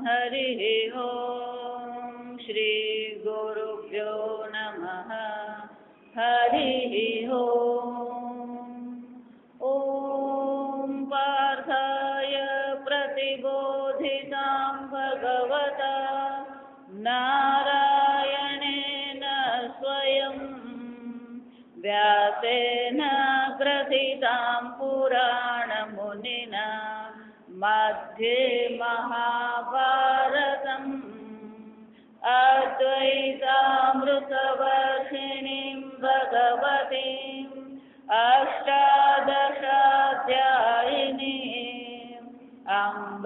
हरिः ॐ श्री गुरुभ्यो नमः हरिः ॐ पार्थाय प्रतिबोधितां भगवता नारायणेन स्वयं व्यासेन ग्रथितां पुराणमुनिना मध्ये महाभारतम् अद्वैतामृतवर्षिणीं भगवतीम् अष्टादशाध्यायिनीम् अम्ब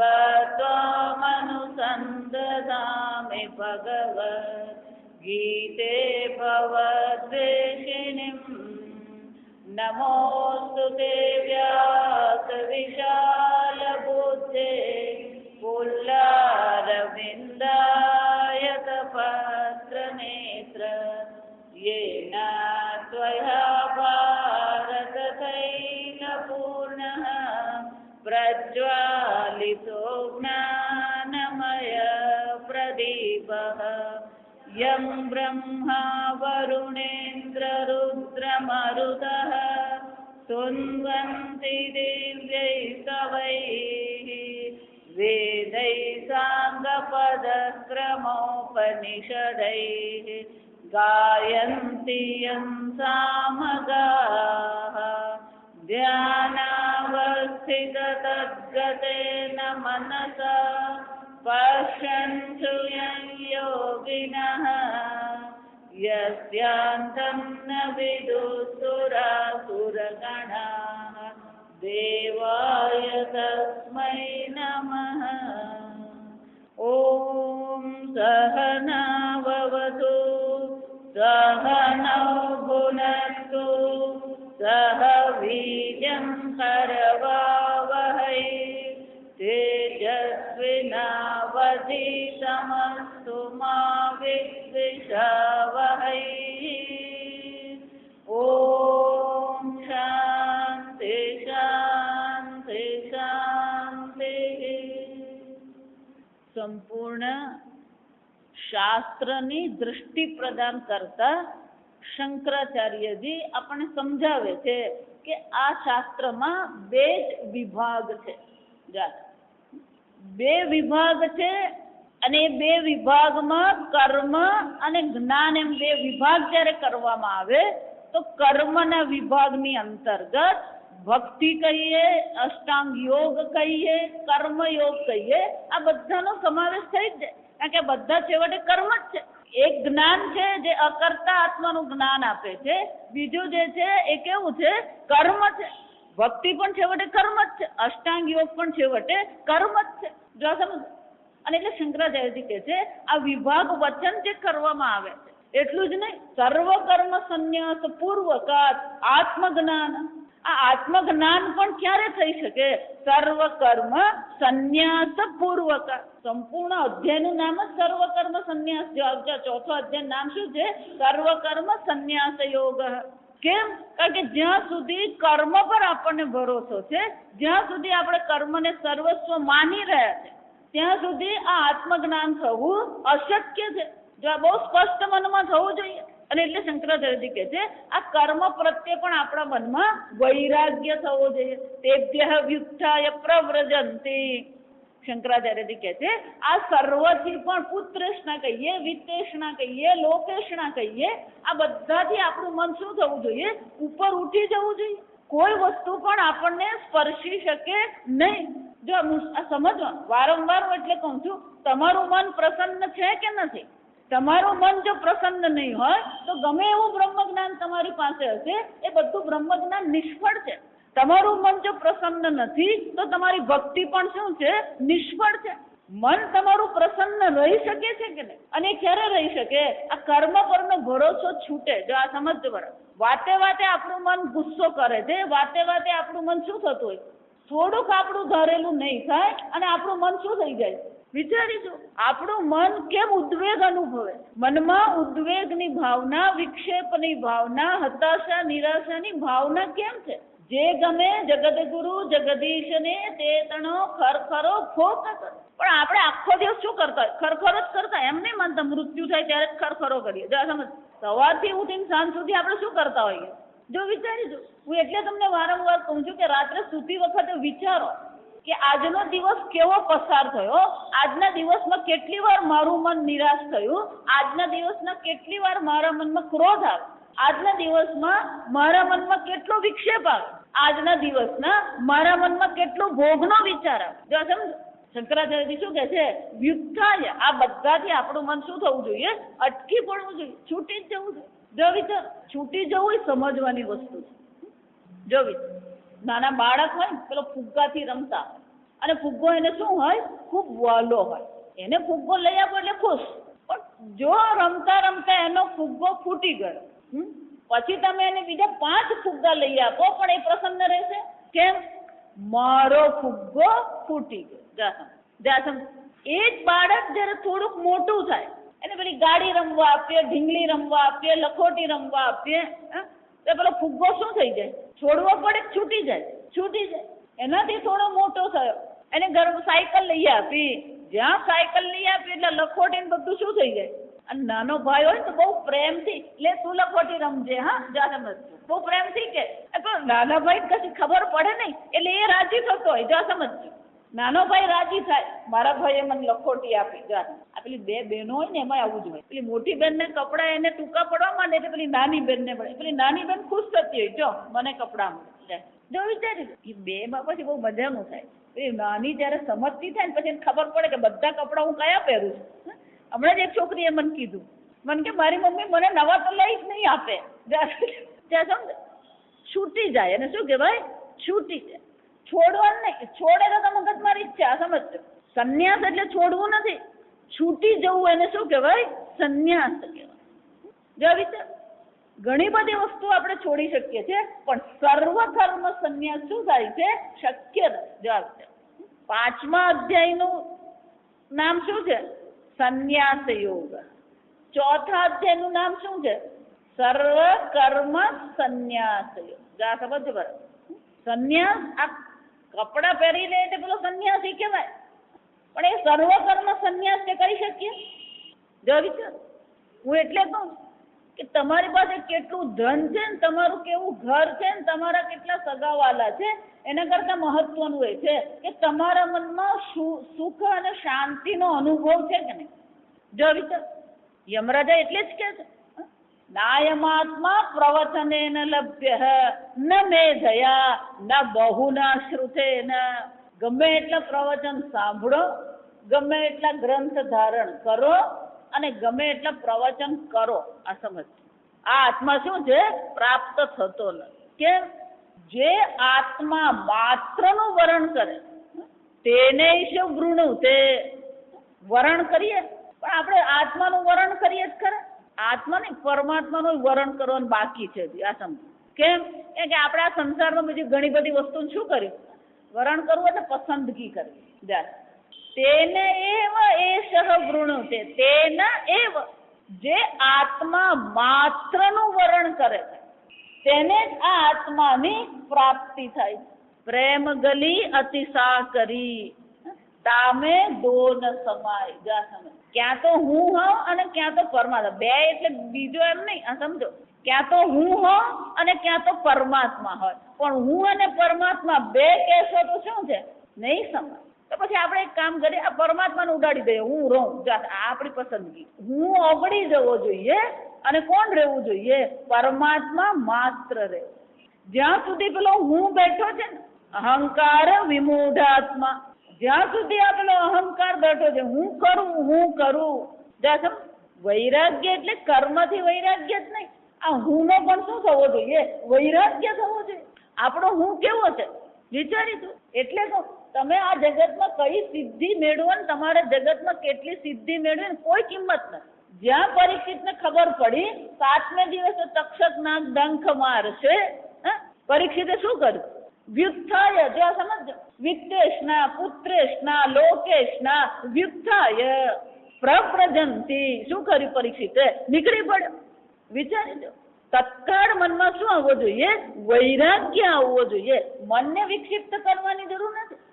त्वामनुसन्दधामि भगवद्गीते भवद्वेषिणीम् नमोऽस्तु ते व्यासविशालबुद्धे पुल्लारविन्दायतपत्रनेत्र येन त्वया भारततैलपूर्णः प्रज्वालितो ज्ञानमय प्रदीपः यं ब्रह्मा वरुणेन्द्ररुद्रमरुतः स्तुवन्ति दिव्यैस्तवैः वेदैः साङ्गपदक्रमोपनिषदैः गायन्ति यं सामगाः ध्यानावस्थिततद्गतेन मनसा पश्यन्तु यं योगिनः यस्यान्तं न विदुःसुरासुरगणाः देवाय तस्मै नमः। ॐ सहना भवतु सहनौ भुनक्तु सह वीर्यं करवावहै तेजस्विनावधीतमस्तु मा विद्विषावहै। ॐ शान्ति शान्ति शान्तिः। સંપૂર્ણ શાસ્ત્રની દૃષ્ટિ પ્રદાન કરતા શંકરાચાર્યજી આપણને સમજાવે છે કે આ શાસ્ત્રમાં બે જ વિભાગ છે. બે વિભાગ છે અને એ બે વિભાગમાં કર્મ અને જ્ઞાન એમ બે વિભાગ જ્યારે કરવામાં આવે તો કર્મના વિભાગની અંતર્ગત ભક્તિ કહીએ, અષ્ટાંગ યોગ કહીએ, કર્મયોગ કહીએ, આ બધાનો સમાવેશ થઈ જ જાય. કારણ કે બધા છેવટે કર્મ જ છે. એક જ્ઞાન છે જે અકર્તા આત્માનું જ્ઞાન આપે છે, બીજું જે છે એ કેવું છે? કર્મ છે. ભક્તિ પણ છેવટે કર્મ જ છે, અષ્ટાંગ યોગ પણ છેવટે કર્મ જ છે. જો સમજ. અને એટલે શંકરાચાર્યજી કહે છે આ વિભાગ વચન જે કરવામાં આવે છે એટલું જ નહીં, સર્વ કર્મ સંન્યાસ પૂર્વકાત આત્મજ્ઞાન. આ આત્મજ્ઞાન પણ ક્યારે થઈ શકે? સર્વ કર્મ સંન્યાસ પૂર્વકાત. સંપૂર્ણ અધ્યાયનું નામ જ સર્વ કર્મ સંન્યાસ. ચોથો અધ્યાય નામ શું છે? સર્વ કર્મ સંન્યાસ યોગ. કેમ? કારણ કે જ્યાં સુધી કર્મ પર આપણને ભરોસો છે, જ્યાં સુધી આપણે કર્મને સર્વસ્વ માની રહ્યા છે, ત્યાં સુધી આ આત્મજ્ઞાન થવું અશક્ય છે. જો આ બહુ સ્પષ્ટ મનમાં થવું જોઈએ. અને એટલે શંકરાચાર્યજી કહે છે આ કર્મ પ્રત્યે પણ આપણા મનમાં વૈરાગ્ય થવો જોઈએ. તેભ્યઃ વ્યુત્થાય પ્રવ્રજન્તિ. શંકરાચાર્યજી કહે છે આ સર્વથી પણ પુત્રેષ્ણા કહીએ, વિત્તેષ્ણા કહીએ, લોકેષ્ણા કહીએ, આ બધાથી આપણું મન શું થવું જોઈએ? ઉપર ઉઠી જવું જોઈએ. કોઈ વસ્તુ પણ આપણને સ્પર્શી શકે નહીં. જો આ સમજવાનું વારંવાર હું એટલે કહું છું, તમારું મન પ્રસન્ન છે કે નથી? તમારું મન જો પ્રસન્ન નહીં હોય તો ગમે એવું બ્રહ્મજ્ઞાન તમારી પાસે હશે એ બધું બ્રહ્મજ્ઞાન નિષ્ફળ છે. તમારું મન જો પ્રસન્ન નથી તો તમારી ભક્તિ પણ શું છે? નિષ્ફળ છે. મન તમારું પ્રસન્ન રહી શકે છે કે નહીં? અને ક્યારે રહી શકે? આ કર્મ પરનો ભરોસો છૂટે. જો આ સમજજો બરાબર. વાતે વાતે આપણું મન ગુસ્સો કરે છે, વાતે વાતે આપણું મન શું થતું હોય? થોડુંક આપણું ધારેલું નહીં થાય અને આપણું મન શું થઈ જાય? વિચારીશું આપણું મન કેમ ઉદ્વેગ અનુભવે? મનમાં ઉદ્વેગની ભાવના, વિક્ષેપની ભાવના, હતાશા, નિરાશાની ભાવના કેમ છે? જે ગમે જગદગુરુ જગદીશને તે તણો ખરખરો ફોક. પણ આપણે આખો દિવસ શું કરતા હોય? ખરખરો જ કરતા. એમ નહીં માનતા મૃત્યુ થાય ત્યારે જ ખરખરો કરીએ. જો સમજ, સવારથી ઉઠીને સાંજ સુધી આપણે શું કરતા હોઈએ? જો વિચારી જો. હું એટલે તમને વારંવાર કહું છું કે રાત્રે સૂતી વખતે વિચારો કે આજનો દિવસ કેવો પસાર થયો, આજના દિવસમાં કેટલી વાર મારું મન નિરાશ થયું, આજના દિવસના કેટલી વાર મારા મનમાં ક્રોધ આવે, આજના દિવસમાં મારા મનમાં કેટલો વિક્ષેપ આવે, આજના દિવસના મારા મનમાં કેટલો ભોગનો વિચાર આવે. જો સમજો, શંકરાચાર્યજી શું કહે છે? વ્યુત્થાય. આ બધાથી આપણું મન શું થવું જોઈએ? અટકી પડવું જોઈએ, છૂટી જ જવું જોઈએ. જો વિચાર, છૂટી જવું એ સમજવાની વસ્તુ છે. જો વિચાર, નાના બાળક હોય ને, પેલો ફુગ્ગાથી રમતા અને ફુગ્ગો એને શું હોય? ખૂબ વાલો હોય. એને ફુગ્ગો લઈ આપો એટલે ખુશ. પણ જો રમતા રમતા એનો ફુગ્ગો ફૂટી ગયો, પછી તમે એને બીજા 5 ફુગ્ગા લઈ આપો, પણ એ પ્રસન્ન રહેશે? કેમ? મારો ફુગ્ગો ફૂટી ગયો. એ જ બાળક જયારે થોડુંક મોટું થાય, એને પેલી ગાડી રમવા આપીએ, ઢીંગલી રમવા આપીએ, લખોટી રમવા આપીએ, તો પેલો ફુગ્ગો શું થઈ જાય? છોડવો પડે, છૂટી જાય. છૂટી જાય. એનાથી થોડો મોટો થયો, એને ઘર સાયકલ લઈ આપી. જ્યાં સાયકલ લઈ આપી એટલે લખોટી ને બધું શું થઈ જાય? અને નાનો ભાઈ હોય તો બહુ પ્રેમથી, લે તું લખોટી રમજે, હા જા સમજ, બહુ પ્રેમથી કે. તો નાના ભાઈ કશી ખબર પડે નહીં એટલે એ રાજી થતો હોય, જા સમજજો. નાનો ભાઈ રાજી થાય, મારા ભાઈએ મને લખોટી આપી. જા. આ પેલી 2 બહેનો હોય ને, એમાં આવું જ હોય. પેલી મોટી બેનને કપડા એને ટૂંકા પડવા માંડે એટલે પેલી નાની બેનને મળે. પેલી નાની બેન ખુશ થતી હોય, જો મને કપડા મળે. જો વિચારી, એ 2 માં પછી બહુ મજાનું થાય. એ નાની જયારે સમજતી થાય ને, પછી એને ખબર પડે કે બધા કપડા હું કયા પહેરું છું. હમણાં જ એક છોકરીએ મને કીધું, મને કે મારી મમ્મી મને નવા તો લઈ જ નહીં આપે. ત્યાં સમજ, છૂટી જાય. એને શું કહેવાય? છૂટી જાય. છોડવાનું નહીં. છોડે તો મગજ મારી ઈચ્છા, સમજજો. સંન્યાસ એટલે છોડવું નથી, છૂટી જવું. એને શું કહેવાય? સંન્યાસ કહેવાય. જો વિચાર, ઘણી બધી વસ્તુ આપણે છોડી શકીએ છીએ, પણ સર્વકર્મ સંન્યાસ શું થાય છે? શક્ય નથી. જો 5મા અધ્યાયનું નામ શું છે? સંન્યાસ યોગ. 4થા અધ્યાયનું નામ શું છે? સર્વ કર્મ સંન્યાસ યોગ. જા સમજો બરાબર. સંન્યાસ આ કપડા પહેરી લે એટલે પેલો સંન્યાસી કહેવાય, પણ એ સર્વ કર્મ સંન્યાસ તે કરી શકીએ? જો વિચાર, હું એટલે કહું કે તમારી પાસે કેટલું ધન છે ને, તમારું કેવું ઘર છે ને, તમારા કેટલા સગાવાલા છે, એના કરતા મહત્વનું એ છે કે તમારા મનમાં સુખ અને શાંતિનો અનુભવ છે કે નહીં. જો વિચાર, યમરાજા એટલે જ કે છે, નાયમાત્મા પ્રવચનેન લભ્ય ન મેધયા ન બહુના શ્રુતેન. ગમે એટલા પ્રવચન સાંભળો, ગમે એટલા ગ્રંથ ધારણ કરો અને ગમે એટલા પ્રવચન કરો, આ સમજ. આ આત્મા શું છે? પ્રાપ્ત થતો નથી. કેમ? જે આત્મા માત્રનું વરણ કરે તેને શું વૃણું, તે વરણ કરીએ. પણ આપણે આત્માનું વરણ કરીએ જ ખરા. આત્મા નહીં, પરમાત્માનું વરણ કરવાનું બાકી છે. આ સમજ. કેમ? કે આપણે આ સંસારમાં બીજી ઘણી બધી વસ્તુનું શું કર્યું? વરણ કરવું એટલે પસંદગી કરવી. તેને એવ એષઃ વૃણુતે. તેના એવ, જે આત્મા માત્રનું વરણ કરે છે તેને જ આ આત્માની પ્રાપ્તિ થાય. પ્રેમ ગલી અતિશા કરી તામે દોન સમાય. જા સમજ. ક્યાં તો હું હોઉં અને ક્યાં તો પરમાત્મા. 2 એટલે બીજો એમ નહીં, આ સમજો. ક્યાં તો હું હોઉં અને ક્યાં તો પરમાત્મા હોય. પણ હું અને પરમાત્મા 2 કહેશો તો શું છે? નહીં સમજ. તો પછી આપણે એક કામ કરીએ, આ પરમાત્માને ઉડાડી દઈએ, હું રહું. જા, આપણી પસંદગી. હું ઓગળી જવો જોઈએ અને કોણ રહેવું જોઈએ? પરમાત્મા માત્ર રહેવું. જ્યાં સુધી પેલો હું બેઠો છે ને, અહંકાર વિમૂઢાત્મા, જ્યાં સુધી આ પેલો અહંકાર બેઠો છે, હું કરું. જા, વૈરાગ્ય એટલે કર્મથી વૈરાગ્ય જ નહીં, આ હું નો પણ શું થવો જોઈએ? વૈરાગ્ય થવો જોઈએ. આપણો હું કેવો છે વિચારી તું. એટલે તો તમે આ જગતમાં કઈ સિદ્ધિ મેળવો ને, તમારે જગતમાં કેટલી સિદ્ધિ મેળવી ને કોઈ કિંમત નથી. જ્યાં પરીક્ષિતને ખબર પડી 7મે દિવસે તક્ષક નાગ ડંખ મારશે, પરીક્ષિતે શું કર્યું? વ્યુત્થાય. જો સમજ, વિત્તેષ્ણા પુત્રેષ્ણા લોકેષ્ણા વ્યુત્થાય પ્રવ્રજંતી. શું કર્યું પરીક્ષિતે? નીકળી પડ્યો. વિચારી દો. તત્કાળ મનમાં શું આવવો જોઈએ? વૈરાગ્ય આવવો જોઈએ. મનને વિક્ષિપ્ત કરવાની જરૂર નથી.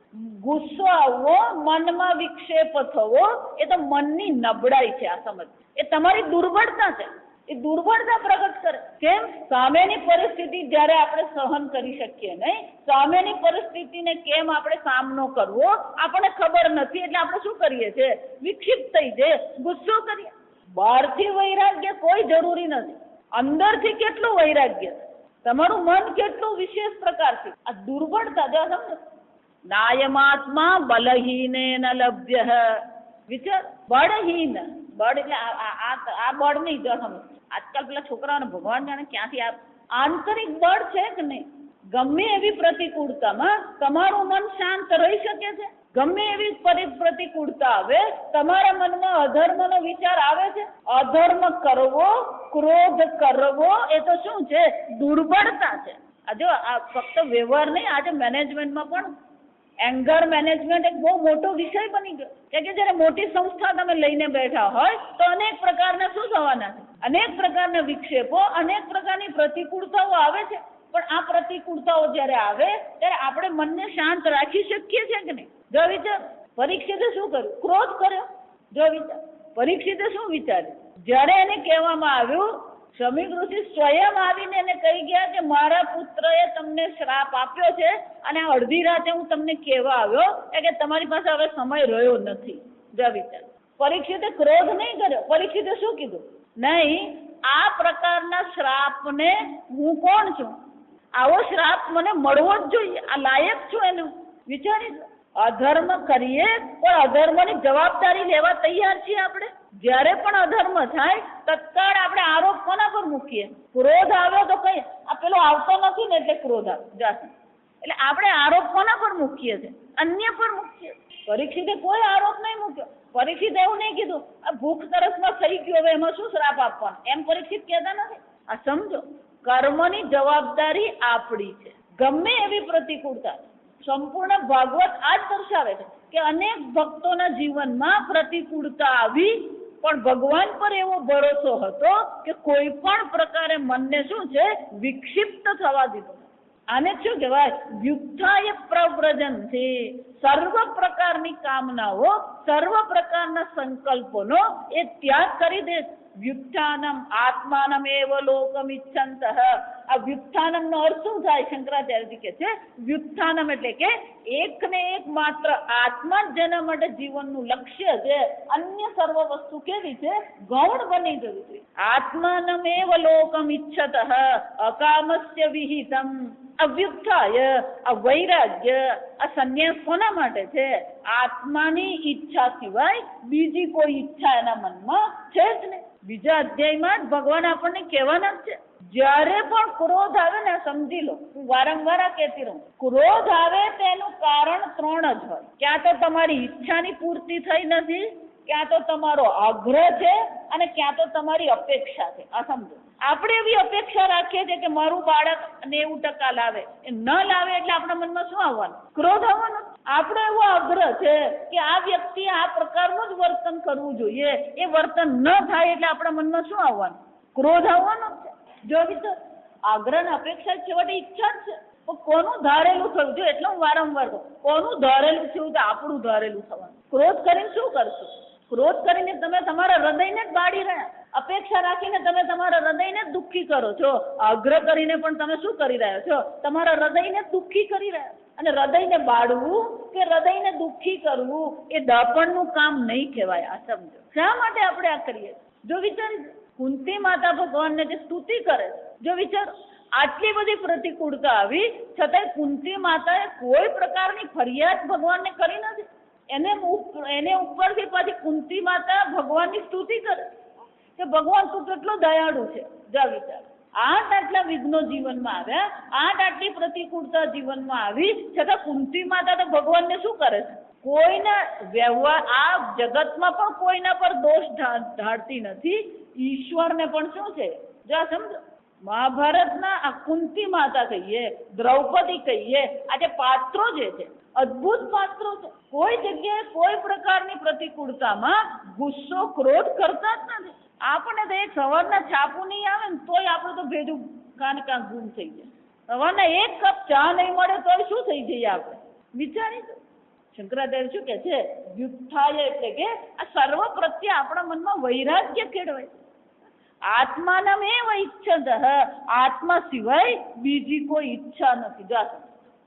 ગુસ્સો આવવો, મનમાં વિક્ષેપ થવો, એ તો મનની નબળાઈ છે. આ સમજ, એ તમારી દુર્બળતા છે. એ દુર્બળતા પ્રગટ કરે. કેમ? સામેની પરિસ્થિતિ જ્યારે આપણે સહન કરી શકીએ નહીં, સામેની પરિસ્થિતિને કેમ આપણે સામનો કરવો આપણને ખબર નથી, એટલે આપણે શું કરીએ છીએ? વિક્ષિપ્ત થઈ જઈએ, ગુસ્સો કરીએ. બહારથી વૈરાગ્ય કોઈ જરૂરી નથી, અંદરથી કેટલું વૈરાગ્ય, તમારું મન કેટલું વિશેષ પ્રકારથી. આ દુર્બળતા જો સમજો. નાયમાત્મા બલહીનેન લભ્ય. વિચાર, બળહીન, બળ એટલે આ બળ નહીં. જો સમજ, આજકાલ પેલા છોકરાઓને ભગવાન જાણે ક્યાંથી આંતરિક બળ છે કે નહીં. ગમે એવી પ્રતિકૂળતામાં તમારું મન શાંત રહી શકે છે? ગમે એવી પ્રતિકૂળતા આવે, તમારા મનમાં અધર્મનો વિચાર આવે છે? અધર્મ કરવો, ક્રોધ કરવો, એ તો શું છે? દુર્બળતા છે. આ જો આ ફક્ત વ્યવહાર નહીં, આજે મેનેજમેન્ટમાં પણ એંગર મેનેજમેન્ટ એક બહુ મોટો વિષય બની ગયો. કે જ્યારે મોટી સંસ્થા તમે લઈને બેઠા હોય તો અનેક પ્રકારના શું થવાના છે? અનેક પ્રકારના વિક્ષેપો, અનેક પ્રકારની પ્રતિકૂળતાઓ આવે છે. પણ આ પ્રતિકૂળતાઓ જ્યારે આવે ત્યારે આપણે મનને શાંત રાખી શકીએ છીએ કે નહીં? જો વિચાર, પરીક્ષિતે શું કર્યું? ક્રોધ કર્યો. જો વિચાર, પરીક્ષિતે શું વિચાર્યું? જ્યારે એને કહેવામાં આવ્યું, શમીક ઋષિ સ્વયં આવીને એને કહી ગયા કે મારા પુત્રએ તમને શ્રાપ આપ્યો છે અને અડધી રાતે હું તમને કહેવા આવ્યો કે તમારી પાસે હવે સમય રહ્યો નથી. જો વિચાર, પરીક્ષિતે ક્રોધ નહીં કર્યો. પરીક્ષિતે શું કીધું? નહીં, આ પ્રકારના શ્રાપને હું કોણ છું? આવો શ્રાપ મને મળવો જ જોઈએ, આ લાયક છું એનું. વિચારી, અધર્મ કરીએ પણ અધર્મની જવાબદારી લેવા તૈયાર છીએ આપણે. જ્યારે પણ અધર્મ થાય તત્કાળ આપણે આરોપ કોના પર મૂકીએ? ક્રોધ આવ્યો તો કઈ આ પેલો આવતો નથી ને એટલે ક્રોધ આવ્યો, એટલે આપણે આરોપ કોના પર મૂકીએ છીએ? અન્ય પર મૂકીએ. પરીક્ષિતે કોઈ આરોપ નહીં મૂક્યો. પરીક્ષિત એવું નહીં કીધું આ ભૂખ તરસમાં થઈ ગયો હવે એમાં શું શ્રાપ આપવાનો, એમ પરીક્ષિત કહેતા નથી. આ સમજો, કર્મની જવાબદારી આપણી છે. ગમે એવી પ્રતિકૂળતા, સંપૂર્ણ ભાગવત આ જ દર્શાવે છે કે અનેક ભક્તોના જીવનમાં પ્રતિકૂળતા આવી પણ ભગવાન પર એવો ભરોસો હતો કે કોઈ પણ પ્રકારે મનને શું છે? વિક્ષિપ્ત થવા દીધો. આને શું કહેવાય? વ્યુત્થાય પ્રવ્રજન્તિ. સર્વ પ્રકારની કામનાઓ, સર્વ પ્રકારના સંકલ્પોનો એ ત્યાગ કરી દે. વ્યુત્થાનમ આત્માનમ એવ લોકમ ઇચ્છંતઃ. આ વ્યુત્થાનમ નો અર્થ શું થાય? શંકરાચાર્યજી કહે છે વ્યુત્થાનમ એટલે કે એક ને એક માત્ર આત્મા જ જેના માટે જીવનનું લક્ષ્ય છે. અન્ય સર્વ વસ્તુ કેવી છે? ગૌણ બની ગયું છે. આત્માનમ એવ લોકમ ઇચ્છતઃ અકામસ્ય વિહિતમ. અવ્યુત્થાય, આ વૈરાગ્ય, આ સંન્યાસ કોના માટે છે? આત્માની ઈચ્છા સિવાય બીજી કોઈ ઈચ્છા એના મનમાં છે જ નહીં. બીજા અધ્યાયમાં જ ભગવાન આપણને કહેવાના જ છે, જ્યારે પણ ક્રોધ આવે ને, સમજી લો, હું વારંવાર આ કહેતી રહું, ક્રોધ આવે તેનું કારણ 3 જ હોય. ક્યાં તો તમારી ઈચ્છાની પૂર્તિ થઈ નથી, ક્યાં તો તમારો આગ્રહ છે, અને ક્યાં તો તમારી અપેક્ષા છે. આ સમજો, આપણે એવી અપેક્ષા રાખીએ છીએ કે મારું બાળક 90% લાવે, એ ન લાવે એટલે આપણા મનમાં શું આવવાનું? ક્રોધ આવવાનો. આપણો એવો આગ્રહ છે કે આ વ્યક્તિ આ પ્રકારનું જ વર્તન કરવું જોઈએ, એ વર્તન ન થાય એટલે આપણા મનમાં શું આવવાનું? ક્રોધ આવવાનો છે. જો વિચાર, આગ્રહ ને અપેક્ષા છેવટે ઈચ્છા જ છે. તો કોનું ધારેલું થયું? જો એટલે હું વારંવાર કહું, કોનું ધારેલું થયું? તો આપણું ધારેલું થવાનું. ક્રોધ કરીને શું કરશો? ક્રોધ કરીને તમે તમારા હૃદયને જ બાળી રહ્યા. અપેક્ષા રાખીને તમે તમારા હૃદયને જ દુઃખી કરો છો. આગ્રહ કરીને પણ તમે શું કરી રહ્યા છો? તમારા હૃદયને દુઃખી કરી રહ્યા. અને હૃદયને બાળવું કે હૃદયને દુઃખી કરવું એ દાપણનું કામ નહીં કહેવાય. આ સમજો. શા માટે આપણે આ કરીએ? જો વિચારી, કુંતી માતા ભગવાનને જે સ્તુતિ કરે, જો વિચાર, આટલી બધી પ્રતિકૂળતા આવી છતાંય કુંતી માતાએ કોઈ પ્રકારની ફરિયાદ ભગવાનને કરી નથી. એને ઉપરથી પાછી કુંતી માતા ભગવાનની સ્તુતિ કરે કે ભગવાન તું કેટલો દયાળુ છે. જા વિચાર, આટલા વિઘ્નો જીવનમાં આવ્યા, આટલી પ્રતિકૂળતા જીવનમાં આવી છતાં કુંતી માતા તો ભગવાનને શું કરે છે? કોઈના વ્યવહાર, આ જગતમાં પણ કોઈના પર દોષ ઢાળતી નથી. ઈશ્વરને પણ શું છે? જો સમજો, મહાભારતના આ કુંતી માતા કહીએ, દ્રૌપદી કહીએ, આ જે પાત્રો જે છે અદ્ભુત પાત્રો છે. કોઈ જગ્યાએ કોઈ પ્રકારની પ્રતિકૂળતામાં ગુસ્સો, ક્રોધ કરતા જ નથી. આપણને તો એક સવારના છાપું નહીં આવે ને તોય આપણું તો ભેજું કાન ગુમ થઈ જાય. સવારના 1 કપ ચા નહીં મળે તોય શું થઈ જઈએ આપણે? વિચારી દો. શંકરાચાર્ય શું કે છે, વ્યુત્થાય એટલે કે આ સર્વ પ્રત્યે આપણા મનમાં વૈરાગ્ય કેળવાય. આત્માનમેવ ઈચ્છત, આત્મા સિવાય બીજી કોઈ ઈચ્છા નથી. જો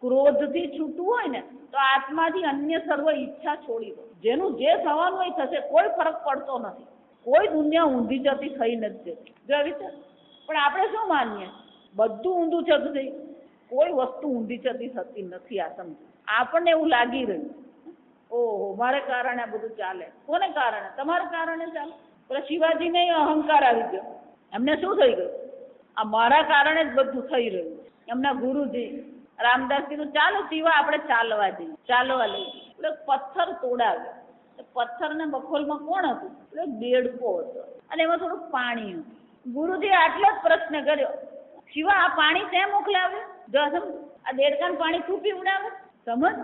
ક્રોધથી છૂટવું હોય ને તો આત્માથી અન્ય સર્વ ઈચ્છા છોડી દો. જેનું જે થવાનું હોય થશે, કોઈ ફરક પડતો નથી. કોઈ દુનિયા ઊંધી જતી થઈ નથી જતી. જો વિચાર, પણ આપણે શું માનીએ, બધું ઊંધું જતું થઈ, કોઈ વસ્તુ ઊંધી જતી થતી નથી. આ સમજ આપણને એવું લાગી રહ્યું, ઓહો મારે કારણે આ બધું ચાલે. કોને કારણે? તમારા કારણે ચાલે. પેલા શિવાજીને અહંકાર આવી ગયો. એમને શું થઈ ગયું? આ મારા કારણે જ બધું થઈ રહ્યું. એમના ગુરુજી રામદાસ કીધું ચાલો શિવા આપણે ચાલવા જઈએ, ચાલવા લઈ જઈએ. એટલે પથ્થર તોડાવ્યો. પથ્થરને બખોલમાં કોણ હતું? એટલે દેડકો હતો અને એમાં થોડુંક પાણી હતું. ગુરુજી આટલો જ પ્રશ્ન કર્યો, શિવા આ પાણી તે મોકલાવ્યું? જો સમજ, આ દેડકાનું પાણી તું પીવડાવે? સમજ,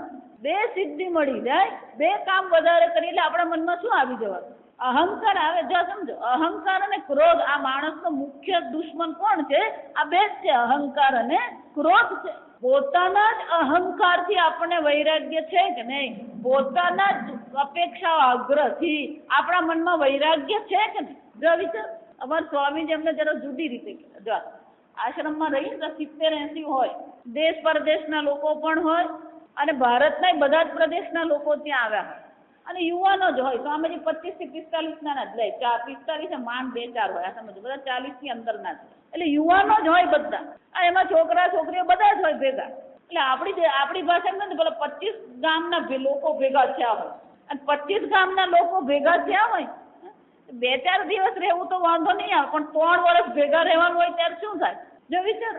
બે સિદ્ધિ મળી જાય, બે કામ વધારે કરી એટલે આપણા મનમાં શું આવી જવાનું? અહંકાર આવે. જો સમજો, અહંકાર અને ક્રોધ આ માણસનો મુખ્ય દુશ્મન કોણ છે? આ બે જ છે, અહંકાર અને ક્રોધ છે. પોતાના જ અહંકારથી આપણને વૈરાગ્ય છે કે નહીં? પોતાના જ અપેક્ષા આગ્રહથી આપણા મનમાં વૈરાગ્ય છે કે નહીં? જો વિચાર, અમારા સ્વામીજી અમને જરા જુદી રીતે કહેવાય. જો આશ્રમમાં રહીએ તો 70-80 હોય, દેશ પરદેશના લોકો પણ હોય અને ભારતના બધા જ પ્રદેશના લોકો ત્યાં આવ્યા હોય અને યુવાનો જ હોય. સ્વામીજી 25 થી 45 ના જ લે, 45 માંડ 2-4 હોય. આ સમજો, બધા 40 ની અંદરના જ, એટલે યુવાનો જ હોય બધા. અને એમાં છોકરા છોકરીઓ બધા જ હોય ભેગા. એટલે આપણી ભાષામાં ને પેલા 25 ગામના લોકો ભેગા થયા હોય અને 25 ગામના લોકો ભેગા થયા હોય. 2-4 દિવસ રહેવું તો વાંધો નહીં આવે, પણ 3 વર્ષ ભેગા રહેવાનું હોય ત્યારે શું થાય? જો વિચાર,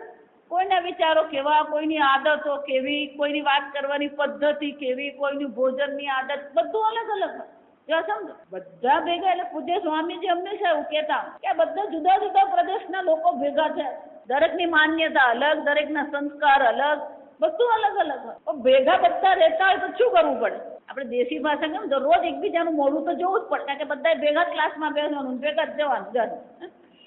કોઈના વિચારો કેવા, કોઈની આદતો કેવી, કોઈની વાત કરવાની પદ્ધતિ કેવી, કોઈની ભોજનની આદત, બધું અલગ અલગ હોય. જો સમજો, બધા ભેગા. એટલે પૂજ્ય સ્વામીજી હંમેશા એવું કહેતા કે આ બધા જુદા જુદા પ્રદેશના લોકો ભેગા છે. દરેકની માન્યતા અલગ, દરેકના સંસ્કાર અલગ, બધું અલગ અલગ હોય. પણ ભેગા બધા રહેતા હોય તો શું કરવું પડે? આપણે દેશી ભાષા કેમ તો રોજ એકબીજાનું મોઢું તો જોવું જ પડે, કારણ કે બધા ભેગા ક્લાસમાં બેસવાનું, ભેગા જ જવાનું.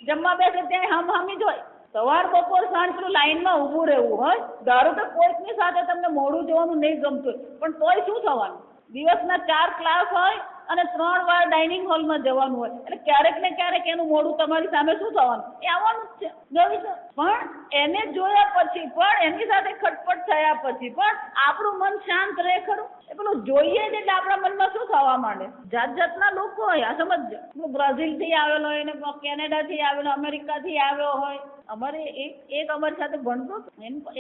જમવા બેસે ત્યાં હમી જ હોય. સવાર બપોર સાંજ પેલું લાઈનમાં ઊભું રહેવું હોય. ધારો કે કોઈકની સાથે તમને મોઢું જોવાનું નહીં ગમતું હોય, પણ તોય શું થવાનું? દિવસના 4 ક્લાસ હોય અને 3 વાર ડાઇનિંગ હોલમાં જવાનું હોય, એટલે ક્યારેક ને ક્યારેક એનું મોઢું તમારી સામે શું થવાનું? એ આવવાનું જ છે. પણ એને જોયા પછી પણ, એની સાથે ખટપટ થયા પછી પણ આપણું મન શાંત રહે ખરું? એ પેલું જોઈએ જ એટલે આપણા મનમાં શું થવા માંડે? જાત જાતના લોકો હોય. આ સમજજો, બ્રાઝિલથી આવેલો હોય ને કેનેડાથી આવેલો, અમેરિકાથી આવ્યો હોય. અમારે એક અમારી સાથે ભણતો,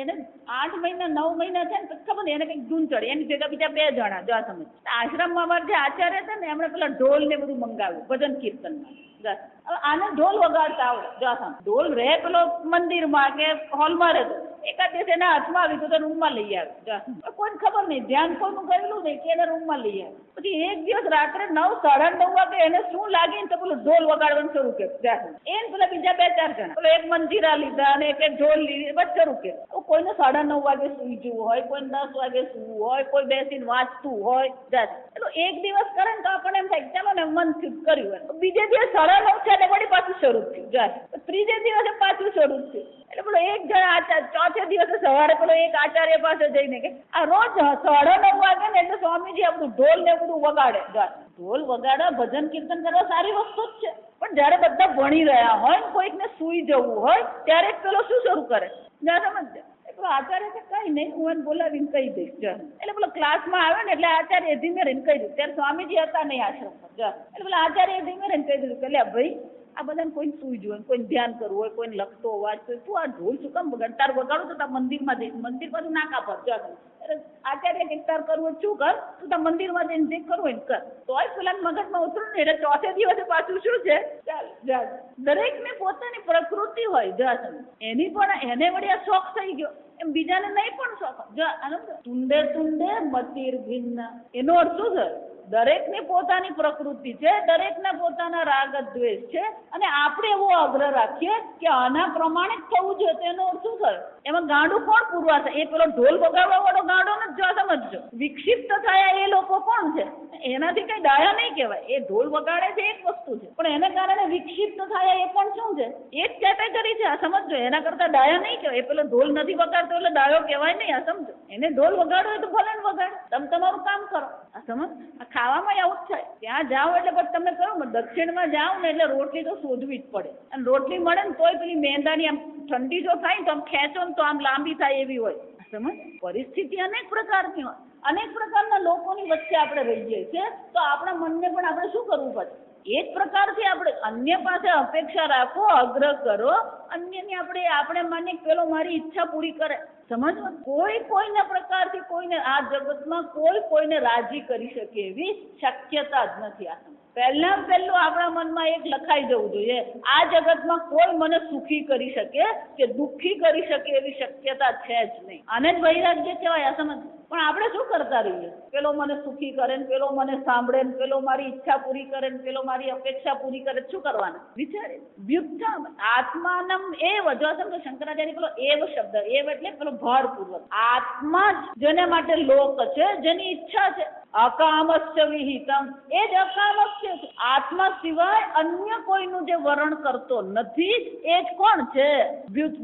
એને 8 મહિના 9 મહિના છે ને, ખબર ને એને કંઈક ધૂન ચડે, એની ભેગા બીજા 2 જણા. જો સમજ, આશ્રમમાં અમારા જે આચાર્ય હતા ને, એમણે પેલા ઢોલ ને બધું મંગાવ્યું ભજન કીર્તનમાં. હવે આને ઢોલ વગાડતા આવડે. જો ઢોલ રહે પેલો મંદિરમાં કે હોલમાં રહેતો, એકાદ દિવસ એના હાથમાં આવી તો રૂમમાં લઈ આવે. કોઈને ખબર નહીં, ધ્યાન કોઈનું કરેલું નહીં કે એને રૂમમાં લઈ આવે. પછી એક દિવસ રાત્રે 9, 9:30 વાગે એને શું લાગે ને તો પેલું ઢોલ વગાડવાનું શરૂ કર્યું. એને પેલા બીજા 2-4 જણા પેલો એક મંજીરા લીધા અને એક ઢોલ લીધી, બસ શરૂ કર્યું. કોઈને 9:30 વાગે સુઈ જવું હોય, કોઈને 10 વાગે સુવું હોય, કોઈ બેસીને વાંચતું હોય. એટલે એક દિવસ કરે ને તો આપણને એમ થાય ચાલો ને મન થયું કર્યું હોય. બીજે દિવસ 9:30 છે એટલે વળી પાછું શરૂ થયું. ત્રીજે દિવસે પાછું શરૂ થયું. એટલે પેલો એક જણ આચાર્ય, ચોથે દિવસે સવારે પેલો એક આચાર્ય પાસે જઈને કે આ રોજ 9:30 વાગે ને એટલે સ્વામીજી આ બધું ઢોલ ને બધું વગાડે. ઢોલ વગાડવા, ભજન કીર્તન કરવા સારી વસ્તુ જ છે, પણ જયારે બધા ભણી રહ્યા હોય, કોઈકને સુઈ જવું હોય, ત્યારે પેલો શું શરૂ કરે? સમજ, પેલો આચાર્ય કે કઈ નહીં, હું એને બોલાવીને કહી દઈશ. એટલે પેલો ક્લાસમાં આવ્યો ને એટલે આચાર્ય ધીમે રહીને કહી દીધું. ત્યારે સ્વામીજી હતા નહીં આશ્રમ પર. એટલે પેલા આચાર્ય ધીમે રહીને કહી દીધું કે લે ભાઈ, આ બધાને કોઈને સુઈ જવું હોય, કોઈને ધ્યાન કરવું હોય, કોઈને લખતો અવાજ, તું આ ઢોલ શું કામ વગાડ? તાર વગાડું તો તાર મંદિરમાં જઈશ, મંદિર પાછું નાકા પર. એટલે આચાર્ય કે તાર કરવું શું કર, તું તાર મંદિરમાં જઈને જે કરવું હોય કર. તોય પેલા મગજમાં ઉતરું ને એટલે ચોથે દિવસે પાછું શું છે, ચાલ. દરેકને પોતાની પ્રકૃતિ હોય. એની પણ એને વળી આ શોખ થઈ ગયો, એમ બીજાને નહીં પણ શોખ. તુંડે તુંડે મતિર ભિન્ન, એનો અર્થ શું છે? દરેકની પોતાની પ્રકૃતિ છે, દરેકના પોતાના રાગ દ્વેષ છે, અને આપણે એવો આગ્રહ રાખીએ કે આના પ્રમાણે જ થવું જોઈએ, તેનો અર્થ શું થયો? એમાં ગાંડું કોણ પૂરવાશે? એ પેલો ઢોલ વગાડવા વાળો ગાંડો ને જો સમજજો. વિક્ષિપ્ત થયા એ લોકો કોણ છે? એનાથી કઈ ડાયા નહીં કહેવાય. એ ઢોલ વગાડે છે એક વસ્તુ છે, પણ એને કારણે વિક્ષિપ્ત થયા એ પણ શું છે? એક કેટેગરી છે. આ સમજો. એના કરતા ડાયા નહીં કહેવાય. એ પેલો ઢોલ નથી વગાડતો એટલે ડાયો કહેવાય નહીં. આ સમજો. એને ઢોલ વગાડો હોય તો ભલે ને વગાડે, તમે તમારું કામ કરો. આ સમજ. આ ખાવામાં આવું જ થાય. ત્યાં જાઓ એટલે પછી તમે કહો દક્ષિણમાં જાઓ ને એટલે રોટલી તો શોધવી જ પડે, અને રોટલી મળે ને તોય પેલી મેંદાની આમ ઠંડી જો થાય ને તો આમ ખેંચો ને તો આમ લાંબી થાય એવી હોય. સમજ. પરિસ્થિતિ અનેક પ્રકારની હોય. અનેક પ્રકારના લોકોની વચ્ચે આપણે રહીએ છીએ, તો આપણા મનને પણ આપણે શું કરવું પડે? એ જ પ્રકારથી આપણે અન્ય પાસે અપેક્ષા રાખો, આગ્રહ કરો. અન્યની આપણે માની પેલો મારી ઈચ્છા પૂરી કરે. સમજ. કોઈના પ્રકારથી કોઈને આ જગતમાં કોઈને રાજી કરી શકે એવી શક્યતા જ નથી. આ પહેલું આપણા મનમાં એક લખાઈ જવું જોઈએ, આ જગતમાં કોઈ મને સુખી કરી શકે કે દુઃખી કરી શકે એવી શક્યતા છે જ નહીં. આને જ વૈરાગ્ય કહેવાય. આ સમજ. પણ આપણે શું કરતા રહીએ? પેલો મને સુખી કરે ને પેલો મને સાંભળે ને પેલો મારી ઈચ્છા પૂરી કરે ને પેલો મારી અપેક્ષા પૂરી કરે. શું કરવાનું? વિચારે. વ્યુત્થમ આત્માનમ એવ. જો સમજો શંકરાચાર્ય પેલો એવ શબ્દ, એવ એટલે પેલો ભારપૂર્વક આત્મા જ જેને માટે લોક છે, જેની ઈચ્છા છે. અકામસ્ય વિહિતમ, એ જ અકામસ્ય છે. આત્મા સિવાય અન્ય કોઈનું જે વરણ કરતો નથી એ જ કોણ છે?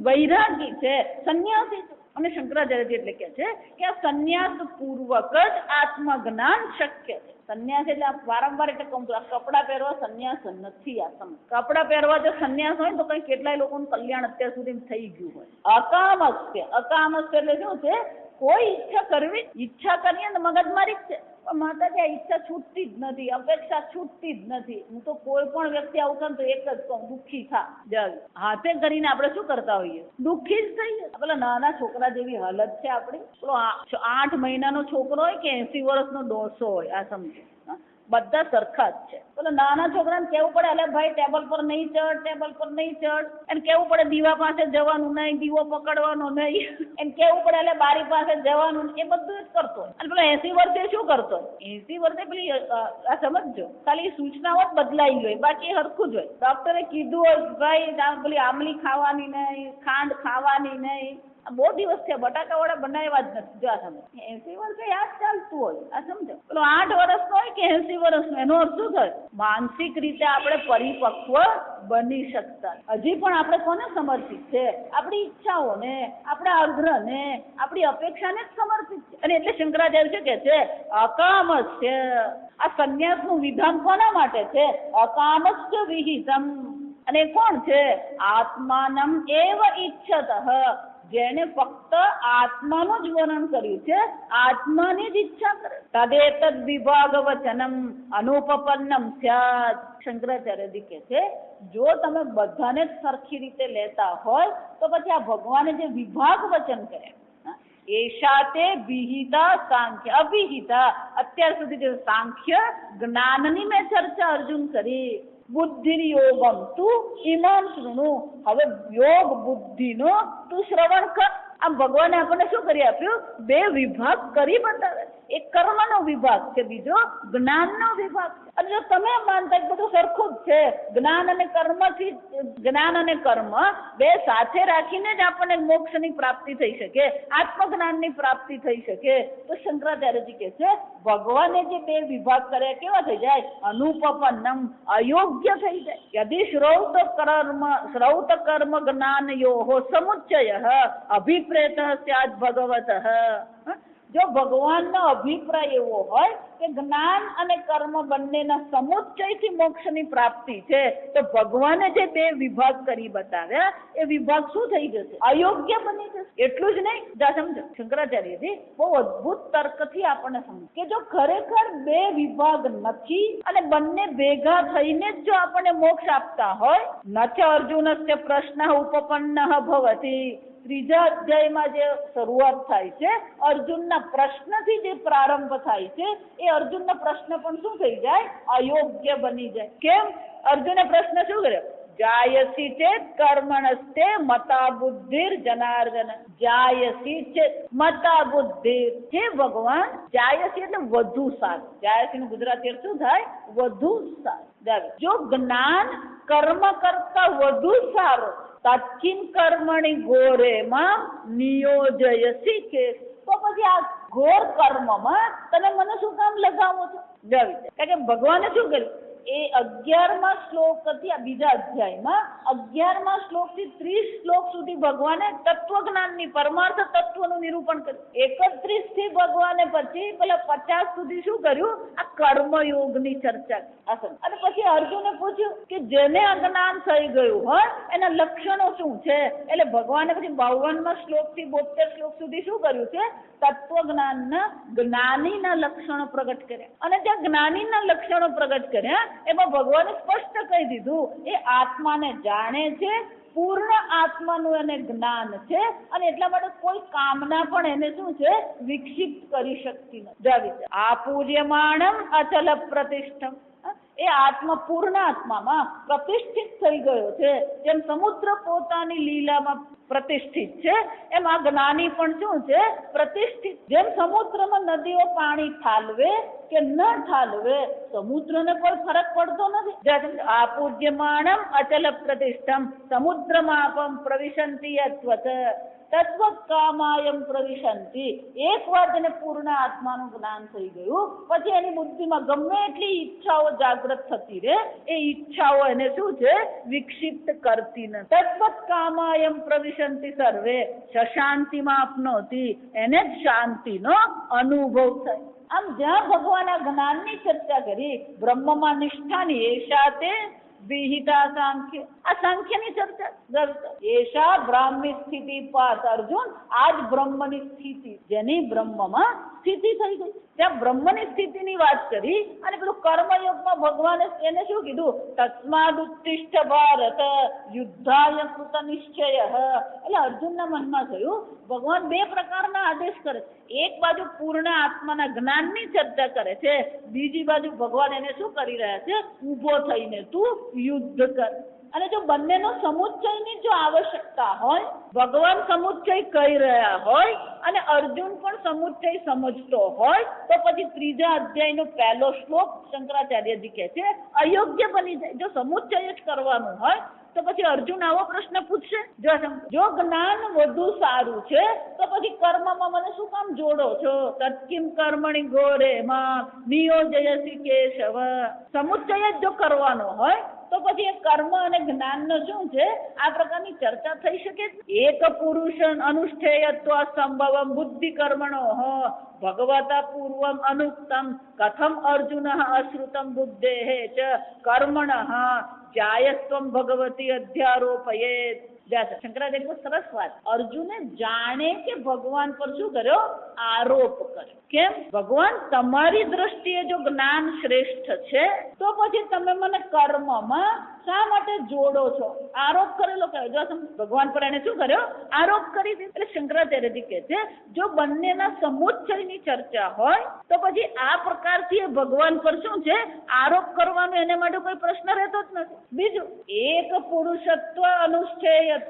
વૈરાગી છે, સંન્યાસી છે. અને શંકરાચાર્યજી એટલે કે છે કે આ સંન્યાસ પૂર્વક જ આત્મજ્ઞાન શક્ય છે. સંન્યાસ એટલે વારંવાર એટલે કહું છું, આ કપડાં પહેરવા સંન્યાસ નથી. આ સમજ. કપડાં પહેરવા જો સંન્યાસ હોય તો કઈ કેટલાય લોકોનું કલ્યાણ અત્યાર સુધી થઈ ગયું હોય. અકામસ્ય એટલે શું છે? કોઈ ઈચ્છા કરીએ ને મગજમારી જ છે. પણ માતાજી આ ઈચ્છા છૂટતી જ નથી, અપેક્ષા છૂટતી જ નથી. હું તો કોઈ પણ વ્યક્તિ આવું કરે તો એક જ કહું, દુઃખી થા. હાથે કરીને આપણે શું કરતા હોઈએ? દુઃખી જ થઈએ. પેલા નાના છોકરા જેવી હાલત છે આપણી. પેલો 8 મહિનાનો છોકરો હોય કે 80 વર્ષનો ડોસો હોય. આ સમજો. બધા સરખા જ છે. પેલો નાના છોકરાને કેવું પડે, અલે ભાઈ ટેબલ પર નહીં ચડ. એને કેવું પડે દીવા પાસે જવાનું નહીં, દીવો પકડવાનો નહીં. એને કેવું પડે એટલે બારી પાસે જવાનું. એ બધું જ કરતો. અને પેલો 80 વર્ષે શું કરતો? 80 વર્ષે પેલી આ સમજો, ખાલી સૂચનાઓ જ બદલાઈ ગઈ, બાકી હરખું જ હોય. ડોક્ટરે કીધું હોય ભાઈ પેલી આમલી ખાવાની નહીં, ખાંડ ખાવાની નહીં. બહુ દિવસ છે બટાકા વડા બનાવ્યા જ નથી. જો આ સમજો 80 વર્ષે યાદ ચાલતું હોય. આ સમજો. પેલો 8 વર્ષનો હોય કે 80 વર્ષનો, એનો અર્થ શું થાય? માનસિક રીતે આપણે પરિપક્વ બની શકતા. હજી પણ આપણે કોને સમર્પિત છે? આપણી ઈચ્છાઓને, આપણા આગ્રહને, આપણી અપેક્ષાને જ સમર્પિત છે. અને એટલે શંકરાચાર્ય શું કે છે? અકામસ્ય. આ સંન્યાસનું વિધાન કોના માટે છે? અકામસ્ય વિહિતમ. અને કોણ છે? આત્માનમ એવ ઈચ્છતઃ. જેને ફક્ત આત્માનું જ વર્ણન કર્યું છે, આત્માની જ ઈચ્છા કરે. તદેતદ વિભાગ વચનમ અનુપપન્નમ સ્યાત. શંકરાચાર્યજી કહે છે જો તમે બધાને જ સરખી રીતે લેતા હોય તો પછી આ ભગવાને જે વિભાગ વચન કર્યા, એશા તે વિહિતા સાંખ્ય અભિહિતા. અત્યાર સુધી જે સાંખ્ય જ્ઞાનની મેં ચર્ચા અર્જુન કરી. બુદ્ધિ યોગમ તું ઇમામ શૃણુ. હવે યોગ બુદ્ધિનો તું શ્રવણ કર. આમ ભગવાને આપણને શું કરી આપ્યું? 2 વિભાગ કરી બતાવે. એક કર્મનો વિભાગ છે, બીજો જ્ઞાનનો વિભાગ છે. અને જો તમે માનતા બધું સરખું જ છે, જ્ઞાન અને કર્મ 2 સાથે રાખીને જ આપણને મોક્ષની પ્રાપ્તિ થઈ શકે, આત્મજ્ઞાનની પ્રાપ્તિ થઈ શકે, તો શંકરાચાર્યજી કહે છે ભગવાને જે 2 વિભાગ કર્યા કેવા થઈ જાય? અનુપપન્નમ, અયોગ્ય થઈ જાય. યદિ શ્રૌત કર્મ જ્ઞાનયોઃ સમુચ્ચયઃ અભિપ્રેતઃ સ્યાદ ભગવતઃ. જો ભગવાનનો અભિપ્રાય એવો હોય કે જ્ઞાન અને કર્મ બંનેના સમુચ્ચયથી મોક્ષની પ્રાપ્તિ છે, તો ભગવાને જે 2 વિભાગ કરી બતાવ્યા એ વિભાગ શું થઈ જશે? અયોગ્ય બની જશે. એટલું જ નહીં, સમજો શંકરાચાર્યજી બહુ અદભુત તર્કથી આપણને સમજ કે જો ખરેખર 2 વિભાગ નથી અને બંને ભેગા થઈને જ જો આપણને મોક્ષ આપતા હોય, નચ અર્જુનસ્ય પ્રશ્ન ઉપપન્ન ભવતી. 3જા અધ્યાયમાં જે શરૂઆત થાય છે, અર્જુનના પ્રશ્નથી જે પ્રારંભ થાય છે, એ અર્જુનનો પ્રશ્ન પણ શું થઈ જાય? અયોગ્ય બની જાય. કેમ? અર્જુને પ્રશ્ન શું કર્યો? જાયસી ચેત કર્મણસ્તે મતા બુદ્ધિર જનાર્દન. જાયસી ચેત મતા બુદ્ધિર. હે ભગવાન, જાયસી એટલે વધુ સારું. જાયસી નું ગુજરાતી અર્થ શું થાય? વધુ સારું. જો જ્ઞાન કર્મ કરતા વધુ સારું, તત્કિમ કર્મણી ઘોરે માં નિયોજયસી કે, તો પછી આ ઘોર કર્મમાં તમે મને શું કામ લગાવો છો? કારણ કે ભગવાને શું કર્યું? એ 11મા શ્લોક થી આ બીજા અધ્યાયમાં 11મા શ્લોક થી 30 શ્લોક સુધી ભગવાને તત્વજ્ઞાનની પરમાર્થ તત્વનું નિરૂપણ કર્યું. 31 થી ભગવાને પછી પેલા 50 સુધી શું કર્યું? આ કર્મયોગની ચર્ચા કરી. અને પછી અર્જુને પૂછ્યું કે જેને અજ્ઞાન થઈ ગયું હોય એના લક્ષણો શું છે? એટલે ભગવાને પછી 52મા શ્લોક થી 72 શ્લોક સુધી શું કર્યું છે? તત્વજ્ઞાનના જ્ઞાનીના લક્ષણો પ્રગટ કર્યા. અને જ્યાં જ્ઞાનીના લક્ષણો પ્રગટ કર્યા એમાં ભગવાને સ્પષ્ટ કહી દીધું એ આત્માને જાણે છે, પૂર્ણ આત્માનું એને જ્ઞાન છે, અને એટલા માટે કોઈ કામના પણ એને શું છે? વિક્ષિપ્ત કરી શકતી નથી. આપૂર્યમાણમ અચલ પ્રતિષ્ઠમ. એ આત્મા પૂર્ણ આત્મામાં પ્રતિષ્ઠિત થઈ ગયો છે. જેમ સમુદ્ર પોતાની લીલામાં પ્રતિષ્ઠિત છે એમ આ જ્ઞાની પણ શું છે? પ્રતિષ્ઠિત. જેમ સમુદ્રમાં નદીઓ પાણી ઠાલવે કે ન ઠાલવે, સમુદ્રને કોઈ ફરક પડતો નથી. આપૂજ્યમાણમ અચલ પ્રતિષ્ઠમ સમુદ્રમાપમ પ્રવિશંતિ યત્વત તત્વકામાયમ પ્રવિશંતિ. એક વાર તેને પૂર્ણ આત્માનું જ્ઞાન થઈ ગયું પછી એની બુદ્ધિમાં ગમે એટલી ઈચ્છાઓ જાગૃત થતી રહે, એ ઈચ્છાઓ એને શું છે? વિક્ષિપ્ત કરતી નથી. તત્વકામાયમ પ્રવિશંતિ સર્વે શાંતિમાં આપનોતી. એને જ શાંતિનો અનુભવ થાય. આમ જ્યાં ભગવાન આ જ્ઞાનની ચર્ચા કરી, બ્રહ્મમાં નિષ્ઠાની એશા તે વિહિતા સાંખ્ય, આ સાંખ્યની ચર્ચા કરતા. એશા બ્રાહ્મી સ્થિતિ પાર્થ અર્જુન, આજ બ્રહ્મની સ્થિતિ, જેની બ્રહ્મમાં સ્થિતિ થઈ ગઈ. ત્યાં બ્રહ્મની સ્થિતિની વાત કરી અને પેલું કર્મયોગમાં ભગવાને એને શું કીધું? તસ્માદ ઉત્તિષ્ઠ ભારત યુદ્ધાય કૃત નિશ્ચય. એટલે અર્જુનના મનમાં થયું ભગવાન બે પ્રકારના આદેશ કરે છે. એક બાજુ પૂર્ણ આત્માના જ્ઞાનની ચર્ચા કરે છે, બીજી બાજુ ભગવાન એને શું કરી રહ્યા છે? ઊભો થઈને તું યુદ્ધ કર. અને જો બંનેનો સમુચ્ચયની જો આવશ્યકતા હોય, ભગવાન સમુચ્ચય કહી રહ્યા હોય અને અર્જુન પણ સમુચ્ચય સમજતો હોય, તો પછી ત્રીજા અધ્યાયનો પહેલો શ્લોક શંકરાચાર્યજી કહે છે અયોગ્ય બની જાય. જો સમુચ્ચય જ કરવાનું હોય તો પછી અર્જુન આવો પ્રશ્ન પૂછશે? જો જ્ઞાન વધુ સારું છે તો પછી કર્મમાં મને શું કામ જોડો છો? તત્કિમ કર્મણી ઘોરે માં નિયોજયસી કેશવ. સમુચ્ચય જ જો કરવાનો હોય તો પછી એ કર્મ અને જ્ઞાનનો શું છે? આ પ્રકારની ચર્ચા થઈ શકે. એક પુરુષ અનુષ્ઠેયત્વ સંભવમ બુદ્ધિ કર્મણો ભગવતા પૂર્વમ અનુક્તમ કથમ અર્જુન અશ્રુતમ બુદ્ધે ચ કર્મણ જાયસ્વમ ભગવતી અધ્યારોપયેત. શંકરાચાર્ય સરસ વાત. અર્જુને જાણે કે ભગવાન પર શું કર્યો? આરોપ કર્યો. કેમ? ભગવાન તમારી દ્રષ્ટિએ જો જ્ઞાન શ્રેષ્ઠ છે તો પછી તમે મને કર્મમાં શા માટે જોડો છો? આરોપ કરેલો કયો? જો ભગવાન પર એને શું કર્યો? આરોપ કરી દીધો. એટલે શંકરાચાર્યજી કહે છે જો બંનેના સમુચ્ચયની ચર્ચા હોય તો પછી આ પ્રકારથી ભગવાન પર શું છે? આરોપ કરવાનો એને માટે કોઈ પ્રશ્ન રહેતો જ નથી. બીજું, એક પુરુષત્વ અનુષ્ઠેયત્વ.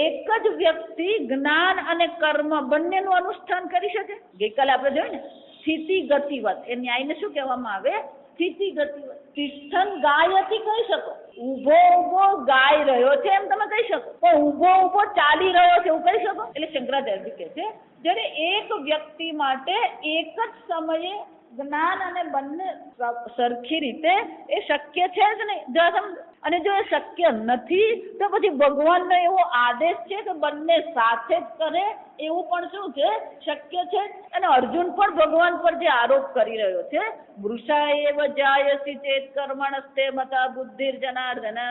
એક જ વ્યક્તિ જ્ઞાન અને કર્મ બંનેનું અનુષ્ઠાન કરી શકે. ગઈકાલે આપણે જોયું ને સ્થિતિ ગતિવત, એ ન્યાયને શું કહેવામાં આવે? સ્થિતિ ગતિવત. તિષ્ઠન ગાયથી કહી શકો, ઉભો ઉભો ગાય રહ્યો છે એમ તમે કહી શકો, પણ ઉભો ઉભો ચાલી રહ્યો છે એવું કહી શકો? એટલે શંકરાચાર્ય કહે છે જ્યારે એક વ્યક્તિ માટે એક જ સમયે જ્ઞાન અને બંને સરખી રીતે એ શક્ય છે જ નહીં. અને જો એ શક્ય નથી તો પછી ભગવાનનો એવો આદેશ છે કે બંને સાથે જ કરે એવું પણ શું છે? શક્ય છે. અને અર્જુન પણ ભગવાન પર જે આરોપ કરી રહ્યો છે વૃષા એવ જાયસી ચેત કર્મણસ્તે મતા બુદ્ધિર જનાર્દન.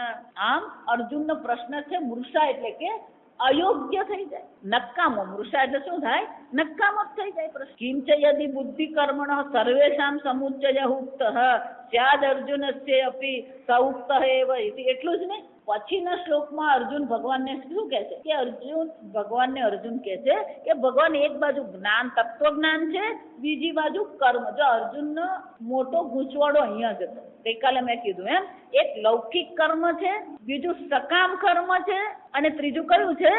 આમ અર્જુનનો પ્રશ્ન છે મૃષા એટલે કે અયોગ્ય થઈ જાય, નકામો. મૃષા એટલે શું થાય? નકામો થઈ જાય. કિંચ યદિ બુદ્ધિ કર્મણ સર્વેષામ સમુચ્ચય ઉક્ત સ્યાદ અર્જુનસ્ય અપી સૌક્ત એવ. એટલું જ નહીં, પછીના શ્લોકમાં અર્જુન ભગવાનને શું કહે છે કે અર્જુન કહે છે કે ભગવાન એક બાજુ જ્ઞાન તત્વજ્ઞાન છે, બીજી બાજુ કર્મ. જો અર્જુનનો મોટો ગૂંચવાડો અહીંયા જ હતો. ગઈકાલે મેં કીધું એમ, એક લૌકિક કર્મ છે, બીજું સકામ કર્મ છે, અને ત્રીજું કયું છે?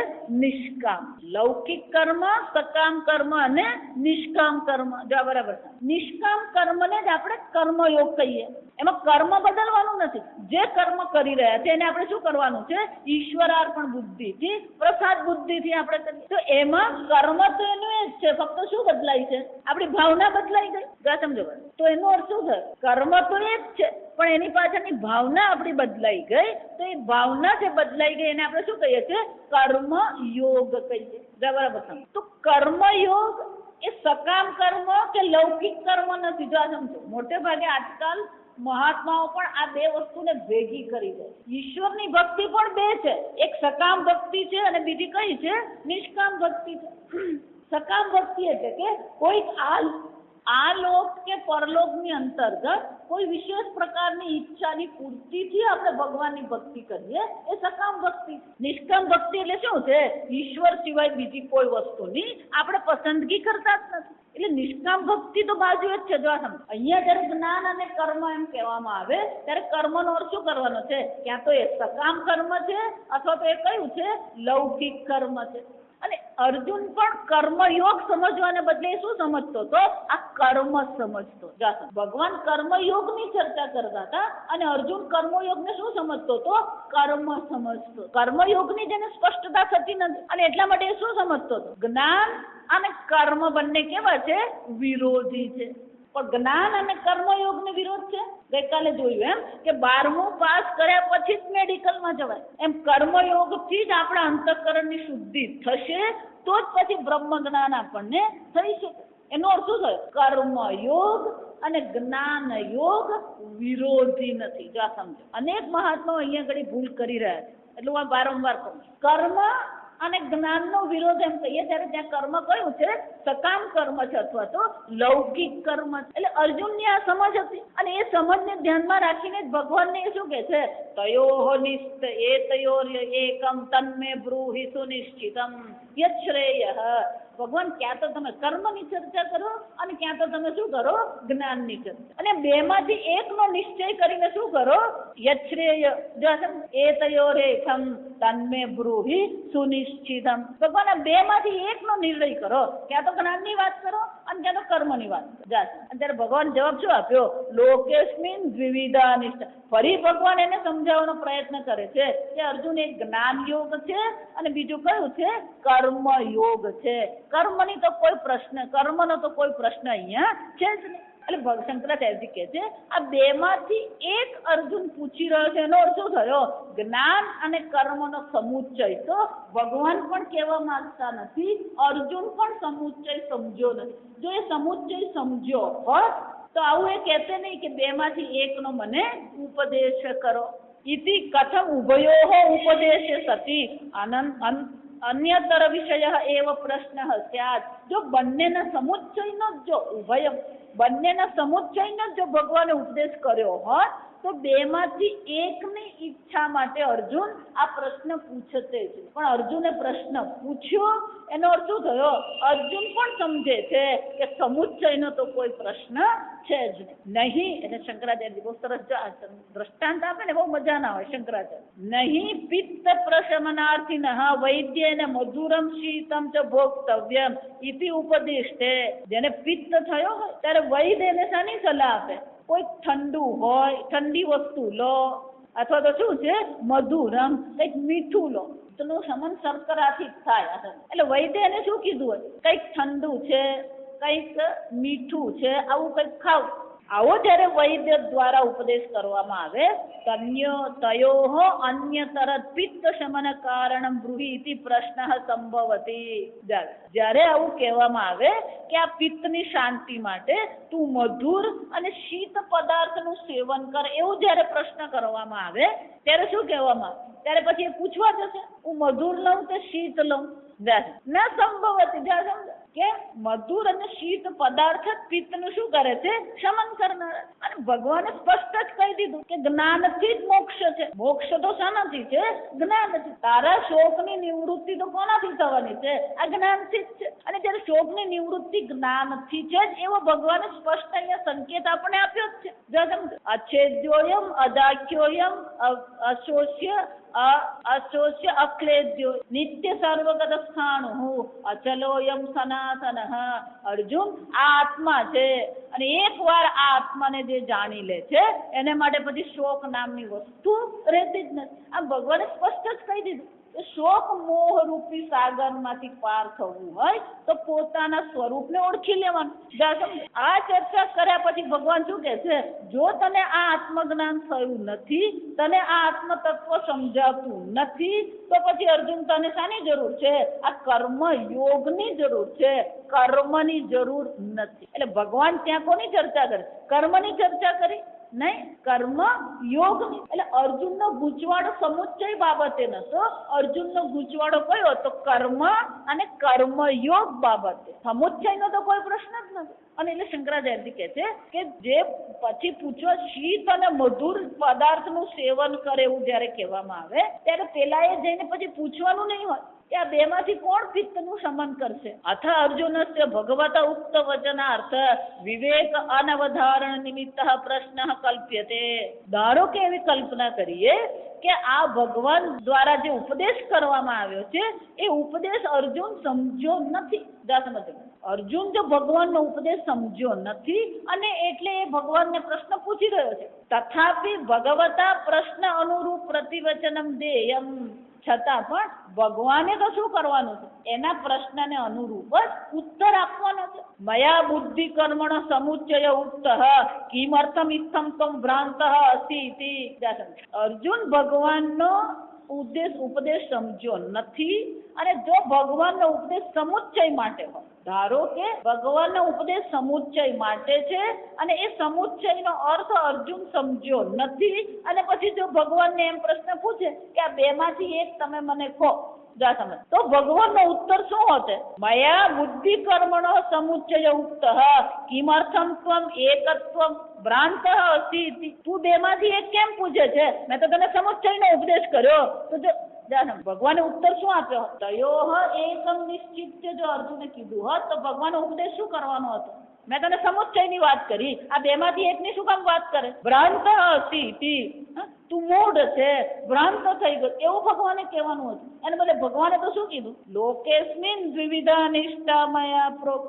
નિષ્કામ. લૌકિક કર્મ, સકામ કર્મ અને નિષ્કામ કર્મ. જો બરાબર, નિષ્કામ કર્મને જ આપણે કર્મયોગ કહીએ. એમાં કર્મ બદલવાનું નથી. જે કર્મ કરી રહ્યા છે એને આપણે શું કરવાનું છે? ઈશ્વરાર્પણ બુદ્ધિથી, પ્રસાદ બુદ્ધિથી આપણે કરીએ. તો એમાં કર્મ તો એનું એ જ છે, ફક્ત શું બદલાય છે? આપણી ભાવના બદલાઈ ગઈ. સમજો? તો એનો અર્થ શું થાય? કર્મ તો એ જ છે, પણ એની પાછળની ભાવના આપણી બદલાઈ ગઈ. તો એ ભાવના જે બદલાઈ ગઈ એને આપણે શું કહીએ છીએ? કર્મ યોગ કહીએ. બરાબર. તો કર્મયોગ એ સકામ કર્મ કે લૌકિક કર્મ નથી. જો સમજો, મોટે ભાગે આજકાલ મહાત્માઓ પણ આ બે વસ્તુને ભેગી કરી દે. ઈશ્વરની ભક્તિ પણ બે છે, એક સકામ ભક્તિ છે અને બીજી કઈ છે? નિષ્કામ ભક્તિ છે. સકામ ભક્તિ એટલે કે કોઈક આ લોક કે પરલોકની અંતર્ગત કોઈ વિશેષ પ્રકારની ઈચ્છાની પૂર્તિથી આપણે ભગવાનની ભક્તિ કરીએ, એ સકામ ભક્તિ. નિષ્કામ ભક્તિ એટલે શું છે? ઈશ્વર સિવાય બીજી કોઈ વસ્તુની આપણે પસંદગી કરતા જ નથી. એટલે નિષ્કામ ભક્તિ તો બાજુ જ છે. જો અહીંયા જયારે જ્ઞાન અને કર્મ એમ કહેવામાં આવે ત્યારે કર્મનો અર્થ શું કરવાનો છે? ક્યાં તો એ સકામ કર્મ છે અથવા તો એ કયું છે? લૌકિક કર્મ છે. અને અર્જુન પણ કર્મયોગ સમજવાને બદલે શું સમજતો હતો? આ કર્મ સમજતો. ભગવાન કર્મયોગની ચર્ચા કરતા હતા અને અર્જુન કર્મયોગને શું સમજતો હતો? કર્મ સમજતો. કર્મયોગની જેને સ્પષ્ટતા થતી નથી અને એટલા માટે શું સમજતો હતો? જ્ઞાન અને કર્મ બંને કેવા છે? વિરોધી છે. પણ જ્ઞાન અને કર્મયોગનો વિરોધ છે. ગઈકાલે જોયું એમ કે 12મું પાસ કર્યા પછી જ મેડિકલમાં જવાય. એમ કર્મયોગથી જ આપણા અંતઃકરણની શુદ્ધિ થશે, તો જ પછી બ્રહ્મ જ્ઞાન આપણને થઈ શકે. એનો અર્થ શું થયો? કર્મયોગ અને જ્ઞાન યોગ વિરોધી નથી. જો સમજો, અનેક મહાત્માઓ અહીંયા ઘડી ભૂલ કરી રહ્યા છે, એટલે હું વારંવાર કહું છું. કર્મ અને જ્ઞાનનો વિરોધ એમ કહીએ ત્યારે ત્યાં કર્મ કયું છે? સકામ કર્મ છે અથવા તો લૌકિક કર્મ છે. એટલે અર્જુનની આ સમજ હતી અને એ સમજને ધ્યાનમાં રાખીને જ ભગવાનને એ શું કહે છે? તયોઃ એતયોર એકમ તન્મે બ્રૂહિ સુનિશ્ચિતમ યચ્છ્રેયઃ. ભગવાન ક્યાં તો તમે કર્મની ચર્ચા કરો અને ક્યાં તો તમે શું કરો? જ્ઞાનની ચર્ચા. અને બેમાંથી એકનો નિશ્ચય કરીને શું કરો? યચ્છ્રેય. જો એતયોર એકમ તન્મે બ્રૂહિ સુનિશ્ચિતમ. ભગવાન આ બેમાંથી એકનો નિર્ણય કરો. ક્યાં તો જ્ઞાનની વાત કરો અને ક્યાં તો કર્મની વાત કરો. અત્યારે ભગવાન જવાબ શું આપ્યો? લોકેસ્મિન દ્વિવિધા નિષ્ઠા. ફરી ભગવાન એને સમજાવવાનો પ્રયત્ન કરે છે કે અર્જુન એક જ્ઞાન યોગ છે અને બીજું કયું છે? કર્મ યોગ છે. કર્મનો તો કોઈ પ્રશ્ન અહીંયા છે જ નહીં. એટલે શંકરાચાર્યજી કહે છે આ બેમાંથી એક અર્જુન પૂછી રહ્યો છે. એનો અર્થ શું થયો? જ્ઞાન અને કર્મનો સમુચ્ચય તો ભગવાન પણ કહેવા માંગતા નથી, અર્જુન પણ સમુચ્ચય સમજ્યો નથી. જો એ સમુચ્ચય સમજ્યો હોત તો આવું એ કહેતે નહીં કે બેમાંથી એકનો મને ઉપદેશ કરો. ઇતિ કથમ ઉભયોઃ ઉપદેશ સતી અન્યતર વિષય એવ પ્રશ્ન સ્યાત. જો બંનેના સમુચ્ચયનો બંનેના સમુચ્ચયનો જો ભગવાને ઉપદેશ કર્યો હોત તો બેમાંથી એકની ઈચ્છા માટે અર્જુન આ પ્રશ્ન પૂછતે જ. પણ અર્જુને પ્રશ્ન પૂછ્યો એનો અર્થ શું થયો? અર્જુન પણ સમજે છે કે સમુચ્ચયનો તો કોઈ પ્રશ્ન છે જ નહીં. એટલે શંકરાચાર્ય બહુ સરસ દ્રષ્ટાંત આપે ને, બહુ મજા ના હોય. શંકરાચાર્ય નહીં પિત્ત પ્રશમનાર્થિનઃ વૈદ્યેન મધુરમ શીતમ ચ ભોક્તવ્યમ ઇતિ ઉપદિષ્ટે. જેને પિત્ત થયો હોય ત્યારે વૈદ્ય એને શાની સલાહ આપે? કોઈ ઠંડુ હોય, ઠંડી વસ્તુ લો, અથવા તો શું છે? મધુરમ, કંઈક મીઠું લો. નું સમન શર્કરાથી થાય. એટલે વૈદ્ય એને શું કીધું હોય? કંઈક ઠંડુ છે, કંઈક મીઠું છે, આવું કંઈક ખાવ. આવો જ્યારે વૈદ્ય દ્વારા ઉપદેશ કરવામાં આવે તયોઃ અન્યતર પિત્ત શમન કારણમ બ્રૂહિ ઇતિ પ્રશ્ન સંભવતી. જ્યારે આવું કહેવામાં આવે કે આ પિત્તની શાંતિ માટે તું મધુર અને શીત પદાર્થનું સેવન કર, એવું જ્યારે પ્રશ્ન કરવામાં આવે ત્યારે શું કહેવામાં આવે? ત્યારે પછી એ પૂછવા જશે હું મધુર લઉં કે શીત લઉં? ન સંભવતી. કે મધુર અને શીત પદાર્થ જ પિત્તનું શું કરે છે? શમન કરનાર. અને ભગવાને સ્પષ્ટ જ કહી દીધું કે જ્ઞાનથી જ મોક્ષ છે. મોક્ષ તો શાનાથી છે? જ્ઞાનથી. તારા શોકની નિવૃત્તિ તો કોનાથી થવાની છે? આ જ્ઞાનથી જ છે. અને જ્યારે શોકની નિવૃત્તિ જ્ઞાનથી છે જ એવો ભગવાને સ્પષ્ટ અહીંયા સંકેત આપણે આપ્યો જ છે. અછેદ્યોયમ અદાખ્યોયમ અશોષ્ય અશોષ્ય અક્લેદ્યો નિત્ય સર્વગત સ્થાણુ અચલોયમ સનાતન. અર્જુન, આ આત્મા છે અને એકવાર આ આત્માને જે જાણી લે છે એને માટે પછી શોક નામની વસ્તુ રહેતી જ નથી. આમ ભગવાને સ્પષ્ટ જ કહી દીધું કે શોક મોહ રૂપી સાગરમાંથી પાર થવું હોય તો પોતાના સ્વરૂપને ઓળખી લેવાનું. આ ચર્ચા કર્યા પછી ભગવાન શું કહે છે? જો તને આ આત્મજ્ઞાન થયું નથી, તને આ આત્મ તત્વ સમજાતું નથી, તો પછી અર્જુન તને શાની જરૂર છે? આ કર્મ યોગની જરૂર છે, કર્મની જરૂર નથી. એટલે ભગવાન ત્યાં કોની ચર્ચા કરે? કર્મની ચર્ચા કરી નહીં, કર્મ યોગની. એટલે અર્જુનનો ગૂંચવાડો સમુચ્ચય બાબતે નતો. અર્જુનનો ગૂંચવાડો કયો? તો કર્મ અને કર્મયોગ બાબતે. સમુચ્ચયનો તો કોઈ પ્રશ્ન જ નથી. અને એટલે શંકરાચાર્ય કહે છે કે જે પછી પૂછો શીત અને મધુર પદાર્થનું સેવન કરે એવું જયારે કહેવામાં આવે ત્યારે પેલા એ જઈને પછી પૂછવાનું નહીં હોય કે આ બેમાંથી કોણ પિત્તનું શમન કરશે. અથ અર્જુનસ્ય ભગવતા ઉક્ત વચનાર્થ વિવેક અનવધારણ નિમિત્ત પ્રશ્ન કલ્પ્યતે. ધારો કે એવી કલ્પના કરીએ કે આ ભગવાન દ્વારા જે ઉપદેશ કરવામાં આવ્યો છે એ ઉપદેશ અર્જુન સમજ્યો નથી. અર્જુન જો ભગવાનનો ઉપદેશ સમજ્યો નથી અને એટલે એ ભગવાનને પ્રશ્ન પૂછી રહ્યો છે. તથાપિ ભગવતા પ્રશ્ન અનુરૂપ પ્રતિવચનમ દેયમ. છતાં પણ ભગવાને તો શું કરવાનું છે? એના પ્રશ્નને અનુરૂપ જ ઉત્તર આપવાનો છે. મયા બુદ્ધિ કર્મણ સમુચ્ચય ઉક્ત કિમર્થમ ઇત્થમ તમ ભ્રાંત અસિતિ. અર્જુન ભગવાનનો ઉપદેશ સમજ્યો નથી. અને જો ભગવાનનો ઉપદેશ સમુચ્ચય માટે હોય, ધારો કે ભગવાનનો ઉપદેશ સમુચ્ચય માટે છે અને એ સમુચ્ચયનો અર્થ અર્જુન સમજ્યો નથી અને પછી જો ભગવાનને એમ પ્રશ્ન પૂછે કે આ બેમાંથી એક તમે મને કહો, તો ભગવાનનો ઉત્તર શું હોતે? મયા બુદ્ધિ કર્મણો સમુચ્ચય ઉક્ત કિમર્થમ ત્વમ એકત્વમ ભ્રાંત અસિતિ. તું બેમાંથી એક કેમ પૂછે છે? મેં તો તને સમુચ્ચયનો ઉપદેશ કર્યો. તો જો ભગવાને ઉત્તર શું આપ્યો? તયો એકમ નિશ્ચિત. જો અર્જુને કીધું હોત તો ભગવાનનો ઉપદેશ શું કરવાનો હતો? મેં તને સમુચ્ચયની વાત કરી, આ બેમાંથી એકની શું કામ વાત કરે? ભ્રાંત અસિતિ. તું મૂઢ છે, ભ્રાંત થઈ ગયો એવું ભગવાને કહેવાનું હતું. એને બદલે ભગવાને તો શું કીધું? લોકેસ્મિન દ્વિવિધા નિષ્ઠા મયા પ્રોક્ત.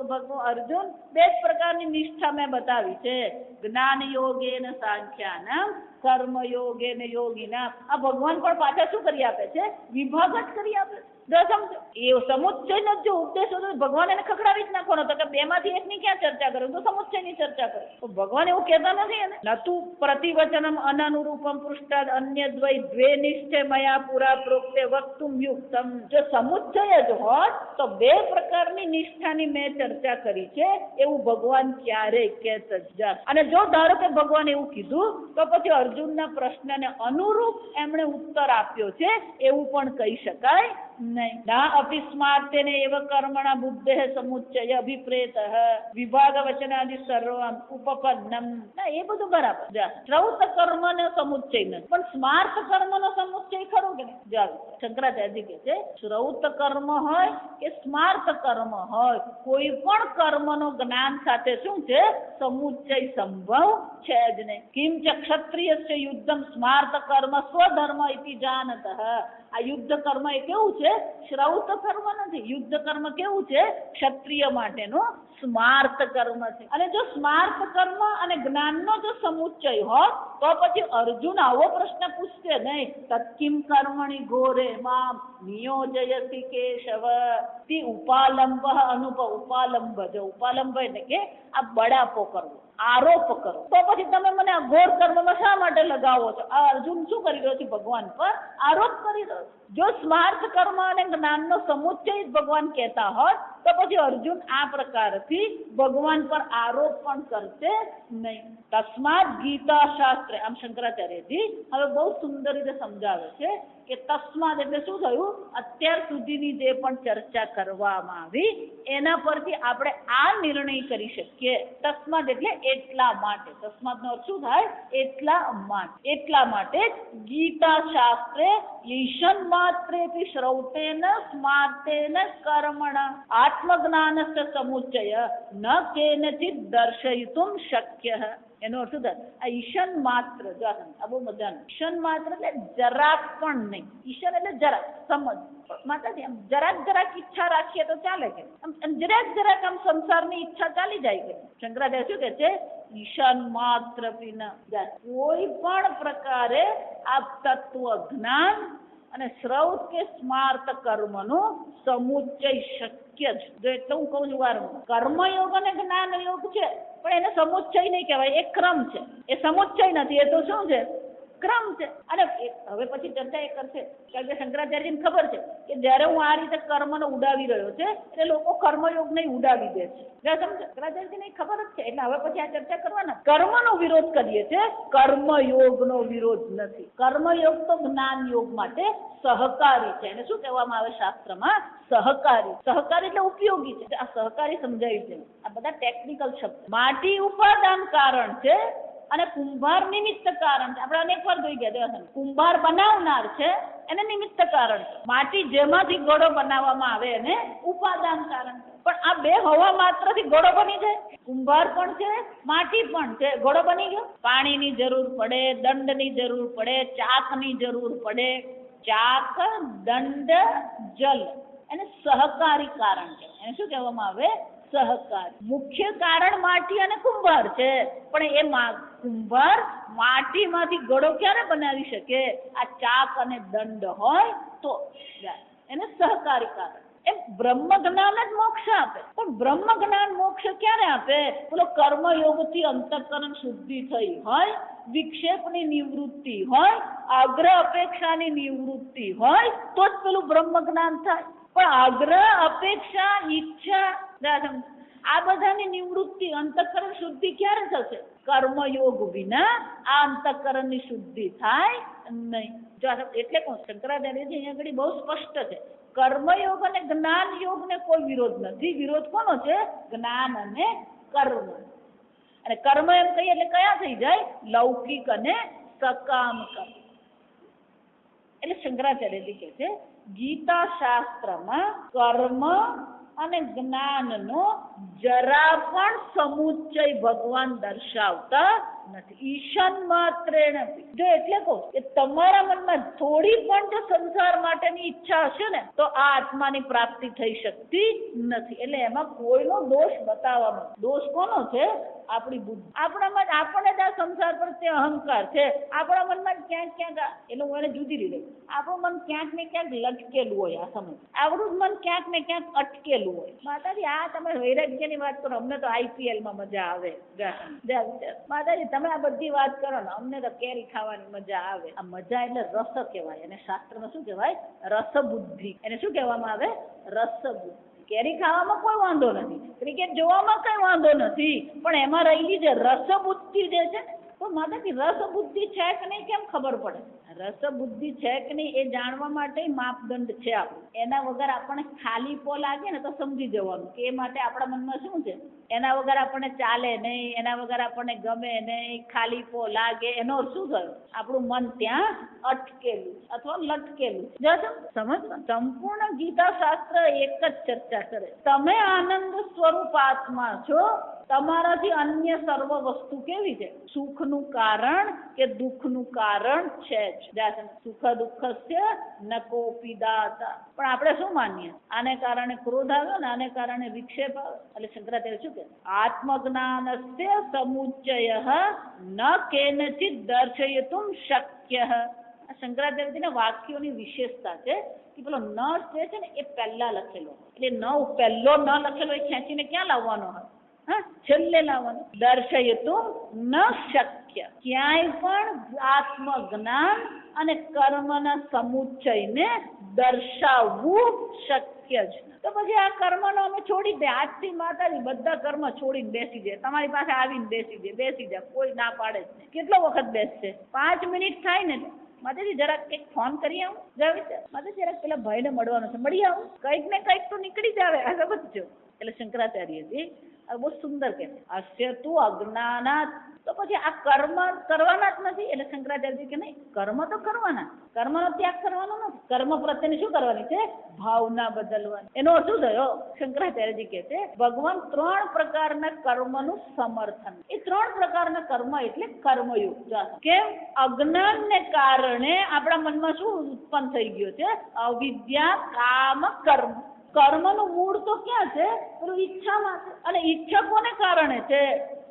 અર્જુન, બે જ પ્રકારની નિષ્ઠા મેં બતાવી છે. જ્ઞાન યોગેન સાંખ્યાનામ કર્મ યોગેન યોગીનામ. આ ભગવાન પણ પાછા શું કરી આપે છે? વિભાગ જ કરી આપે છે. સમજો એ સમુચ્ચયનો જો ઉપદેશ હતો ભગવાન એને ખખડાવી જ નાખવાનો હતો કે બેમાંથી એકની ક્યાં ચર્ચા કરે? તો સમુચ્ચયની ચર્ચા કરે. તો ભગવાન એવું કહેતા નથી એને. નતુ પ્રતિવચનમ અનનુરૂપમ પૃષ્ઠાદ અન્યદ્વૈ દ્વે નિશ્ચય મયા પુરા પ્રોક્તે વક્તુમ યુક્તમ. જો સમુચ્ચય જ હોત તો બે પ્રકારની નિષ્ઠાની મેં ચર્ચા કરી છે એવું ભગવાન ક્યારેય કહેતા જ. અને જો ધારો કે ભગવાન એવું કીધું તો પછી અર્જુનના પ્રશ્નને અનુરૂપ એમણે ઉત્તર આપ્યો છે એવું પણ કહી શકાય નહીં. ના અપિસ્માર્તેને એવ કર્મણા બુદ્ધેઃ સમુચ્ચય અભિપ્રેત વિભાગ વચનાદિ સર્વમ ઉપપન્નમ. ના એ બધું બરાબર. શ્રૌત કર્મનો સમુચ્ચય નથી પણ સ્માર્ત કર્મનો સમુચ્ચય ખરો કે નહીં? જાવ શંકરાચાર્ય કહે છે શ્રૌત કર્મ હોય કે સ્માર્ત કર્મ હોય, કોઈ પણ કર્મનો જ્ઞાન સાથે શું છે? સમુચ્ચય સંભવ છે જ નહીં. કિંચ ક્ષત્રિયસ્ય યુદ્ધમ સ્માર્ત કર્મ સ્વધર્મ ઇતિ જાનતઃ. આ યુદ્ધ કર્મ એ કેવું છે? શ્રૌત કર્મ નથી. યુદ્ધ કર્મ કેવું છે? ક્ષત્રિય માટેનું સ્માર્ત કર્મ છે. અને જો સ્માર્ત કર્મ અને જ્ઞાનનો જો સમુચ્ચય હોત તો પછી અર્જુન આવો પ્રશ્ન પૂછશે નહીં. તત્કિમ કર્મણિ ઘોરે મામ નિયોજયસી કેશવ તિ ઉપાલંબ અનુપ. ઉપાલંબ જો ઉપાલંબ એટલે કે આ બડાપો કરવો, આરોપ કરો. તો પછી તમે મને આ ઘોર કર્મમાં શા માટે લગાવો છો? આ અર્જુન શું કરી રહ્યો છે? ભગવાન પર આરોપ કરી રહ્યો છે. જો સ્માર્ત કર્મ અને જ્ઞાનનો સમુચ્ચય ભગવાન કહેતા હોત તો પછી અર્જુન આ પ્રકારથી ભગવાન પર આરોપ પણ કરશે નહીં. તસ્માત ગીતા શાસ્ત્રે, આમ શંકરાચાર્યજી હવે બહુ સુંદર રીતે સમજાવે છે કે તસ્માત એટલે શું થયું, અત્યાર સુધીની જે પણ ચર્ચા કરવામાં આવી એના પરથી આપણે આ નિર્ણય કરી શકીએ. તસ્માત એટલે એટલા માટે. તસ્માતનો અર્થ શું થાય, એટલા માટે ગીતા શાસ્ત્રે ઈશન માત્રેપી શ્રૌતેન સ્માર્તેન કર્મણા આત્મજ્ઞાનસ્ય સમુચ્ચય ન કેનચિત દર્શયિતુમ શક્ય. એનો અર્થ થાય આ ઈશન માત્ર, આ બહુ મજાનું. ઈશન માત્ર એટલે જરાક પણ નહીં. ઈશન એટલે જરાક, સમજ. માતાજી આમ જરાક ઈચ્છા રાખીએ તો ચાલે કે આમ જરાક આમ સંસારની ઈચ્છા ચાલી જાય કે. શંકરાચાર્ય શું કે છે, ઈશન માત્ર પીના કોઈ પણ પ્રકારે આ તત્વ જ્ઞાન અને શ્રૌત કે સ્માર્ત કર્મનું સમુચ્ચય શક્ય છે. જો એટલે હું કહું છું વારંવાર, કર્મયોગ અને જ્ઞાન યોગ છે પણ એને સમુચ્ચય નહીં કહેવાય, એ ક્રમ છે. એ સમુચ્ચય નથી, એ તો શું છે, ક્રમ છે. અને હવે પછી ચર્ચા એ કરશે, કારણ કે શંકરાચાર્યજીને ખબર છે કે જ્યારે હું આ રીતે કર્મને ઉડાવી રહ્યો છે એટલે લોકો કર્મયોગને ઉડાવી દે છે. શંકરાચાર્યજીને ખબર જ છે, એટલે હવે પછી આ ચર્ચા કરવાના. કર્મનો વિરોધ કરીએ છીએ, કર્મયોગનો વિરોધ નથી. કર્મયોગ તો જ્ઞાન યોગ માટે સહકારી છે. એને શું કહેવામાં આવે શાસ્ત્રમાં, સહકારી. સહકારી એટલે ઉપયોગી છે. આ સહકારી સમજાયું છે. આ બધા ટેકનિકલ શબ્દ. માટી ઉપાદાન કારણ છે અને કુંભાર નિમિત્ત કારણ છે. આપણે અનેક વાર જોઈ ગયા. કુંભાર બનાવનાર છે એને નિમિત્ત કારણ છે. માટી જેમાંથી ઘડો બનાવવામાં આવે એને ઉપાદાન કારણ છે. પણ આ બે હવા માત્રથી ઘડો બની જાય. કુંભાર પણ છે, માટી પણ છે, ઘડો બની ગયો. પાણીની જરૂર પડે, દંડની જરૂર પડે, ચાકની જરૂર પડે. ચાક, દંડ, જલ એને સહકારી કારણ છે. એને શું કહેવામાં આવે, સહકાર. મુખ્ય કારણ માટી અને કુંભાર છે, પણ એ કુંભાર માટીમાંથી ઘડો ક્યારે બનાવી શકે, આ ચાક અને દંડ હોય તો. એને સહકારી કારણ. એમ બ્રહ્મ જ્ઞાન જ મોક્ષ આપે. પણ બ્રહ્મ જ્ઞાન મોક્ષ ક્યારે આપે, પેલો કર્મયોગથી અંતઃકરણ શુદ્ધિ થઈ હોય, વિક્ષેપની નિવૃત્તિ હોય, આગ્રહ અપેક્ષાની નિવૃત્તિ હોય તો જ પેલું બ્રહ્મ જ્ઞાન થાય. પણ આગ્રહ, અપેક્ષા, ઈચ્છા આ બધાની નિવૃત્તિ, અંતઃકરણ શુદ્ધિ ક્યારે થશે, કર્મયોગ વિના આ અંતઃકરણની શુદ્ધિ થાય નહીં. એટલે કહું, શંકરાચાર્યજી અહીંયા આગળ બહુ સ્પષ્ટ છે, કર્મયોગ અને જ્ઞાન યોગ ને કોઈ વિરોધ નથી. વિરોધ કોનો છે, જ્ઞાન અને કર્મ. અને કર્મ એમ કહીએ એટલે કયા થઈ જાય, લૌકિક અને સકામ કર્મ. એટલે શંકરાચાર્યજી કહે છે ગીતા શાસ્ત્રમાં કર્મ અને જ્ઞાનનો જરા પણ સમુચ્ચય ભગવાન દર્શાવતા નથી. ઈશન માત્રેણ. જો એટલે કહું કે તમારા મનમાં થોડી પણ જો સંસાર માટેની ઈચ્છા હશે ને તો આ આત્માની પ્રાપ્તિ થઈ શકતી નથી. એટલે એમાં કોઈનો દોષ બતાવવાનો. દોષ કોનો છે, આપણી બુદ્ધિ. આપણામાં આપણને જ આ સંસાર પર તે અહંકાર છે. આપણા મનમાં ક્યાંક એટલે હું એને જુદી રીતે, આપણું મન ક્યાંક ને ક્યાંક લટકેલું હોય. આ સમજ આપણું મન ક્યાંક ને ક્યાંક અટકેલું હોય. માતાજી આ તમે વૈરાગ્યની વાત કરો, અમને તો IPL માં મજા આવે. માતાજી તમે આ બધી વાત કરો ને, અમને તો કેરી ખાવાની મજા આવે. આ મજા એટલે રસ કહેવાય. અને શાસ્ત્રમાં શું કહેવાય, રસબુદ્ધિ. એને શું કહેવામાં આવે, રસબુદ્ધિ. કેરી ખાવામાં કોઈ વાંધો નથી, ક્રિકેટ જોવામાં કઈ વાંધો નથી, પણ એમાં રહેલી જે રસબુદ્ધિ જે છે ને, તો માતાજી રસબુદ્ધિ છે કે નહીં કેમ ખબર પડે. રસબુદ્ધિ છે કે નહીં એ જાણવા માટે માપદંડ છે આપણું. એના વગર આપણને ખાલીપો લાગે ને તો સમજી જવાનું કે એ માટે આપણા મનમાં શું છે. એના વગર આપણને ચાલે નહીં, એના વગર આપણને ગમે નહીં, ખાલીપો લાગે, એનો શું થયો, આપણું મન ત્યાં અટકેલું અથવા લટકેલું. જો સમજ, સંપૂર્ણ ગીતા શાસ્ત્ર એક જ ચર્ચા કરે, તમે આનંદ સ્વરૂપ આત્મા છો, તમારાથી અન્ય સર્વ વસ્તુ કેવી છે, સુખનું કારણ કે દુઃખનું કારણ છે જ. સુખ દુઃખસ્ય ન કોપી દાતા. પણ આપણે શું માનીએ, આને કારણે ક્રોધ આવ્યો ને, આને કારણે વિક્ષેપ આવ્યો. એટલે શંકરાચાર્ય શું કહે, આત્મજ્ઞાનસ્ય સમુચ્ચય ન કેનચિત દર્શયિતુમ શક્ય. શંકરાચાર્યજીના વાક્યોની વિશેષતા છે કે પેલો ન જે છે ને એ પહેલા લખેલો, એટલે પહેલો ન લખેલો એ ખેંચીને ક્યાં લાવવાનો હોય, હા, છેલ્લે લાવવાનું. દર્શયતું ન શક્ય, ક્યાંય પણ આત્મજ્ઞાન અને કર્મના સમુચ્ચયને દર્શાવવું શક્ય જ નથી. તો પછી આ કર્મનો અમે છોડી દે. આજથી માતાજી બધા કર્મ છોડીને બેસી જાય, તમારી પાસે આવીને બેસી જાય, કોઈ ના પાડે જ નહીં. કેટલો વખત બેસશે? 5 મિનિટ થાય ને, માતાજી જરાક કંઈક ફોન કરી આવું, માતાજી જરાક પેલા ભાઈને મળવાનું છે, મળી આવું, કંઈક ને કંઈક તો નીકળી જ આવે. આ સમજો. એટલે શંકરાચાર્યજી બહુ સુંદર કહે છે, અસ્ય તું અજ્ઞાનાત. તો પછી આ કર્મ કરવાના જ નથી. એટલે શંકરાચાર્યજી કે નહીં, કર્મ તો કરવાના, કર્મનો ત્યાગ કરવાનો નથી. કર્મ પ્રત્યેની શું કરવાની છે? ભાવના બદલવાની. એનો અર્થ શું થયો? શંકરાચાર્યજી કહે છે, ભગવાન 3 પ્રકારના કર્મનું સમર્થન. એ 3 પ્રકારના કર્મ એટલે કર્મયુગ. કેમ? અજ્ઞાનને કારણે આપણા મનમાં શું ઉત્પન્ન થઈ ગયો છે? અવિદ્યા, કામ, કર્મ. કર્મનું મૂળ તો ક્યાં છે? પેલું ઈચ્છામાં છે. અને ઈચ્છા કોને કારણે છે?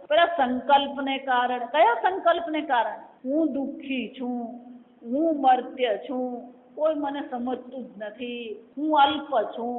પેલા સંકલ્પને કારણે. કયા સંકલ્પને કારણે? હું દુઃખી છું, હું મર્ત્ય છું, કોઈ મને સમજતું જ નથી, હું અલ્પ છું.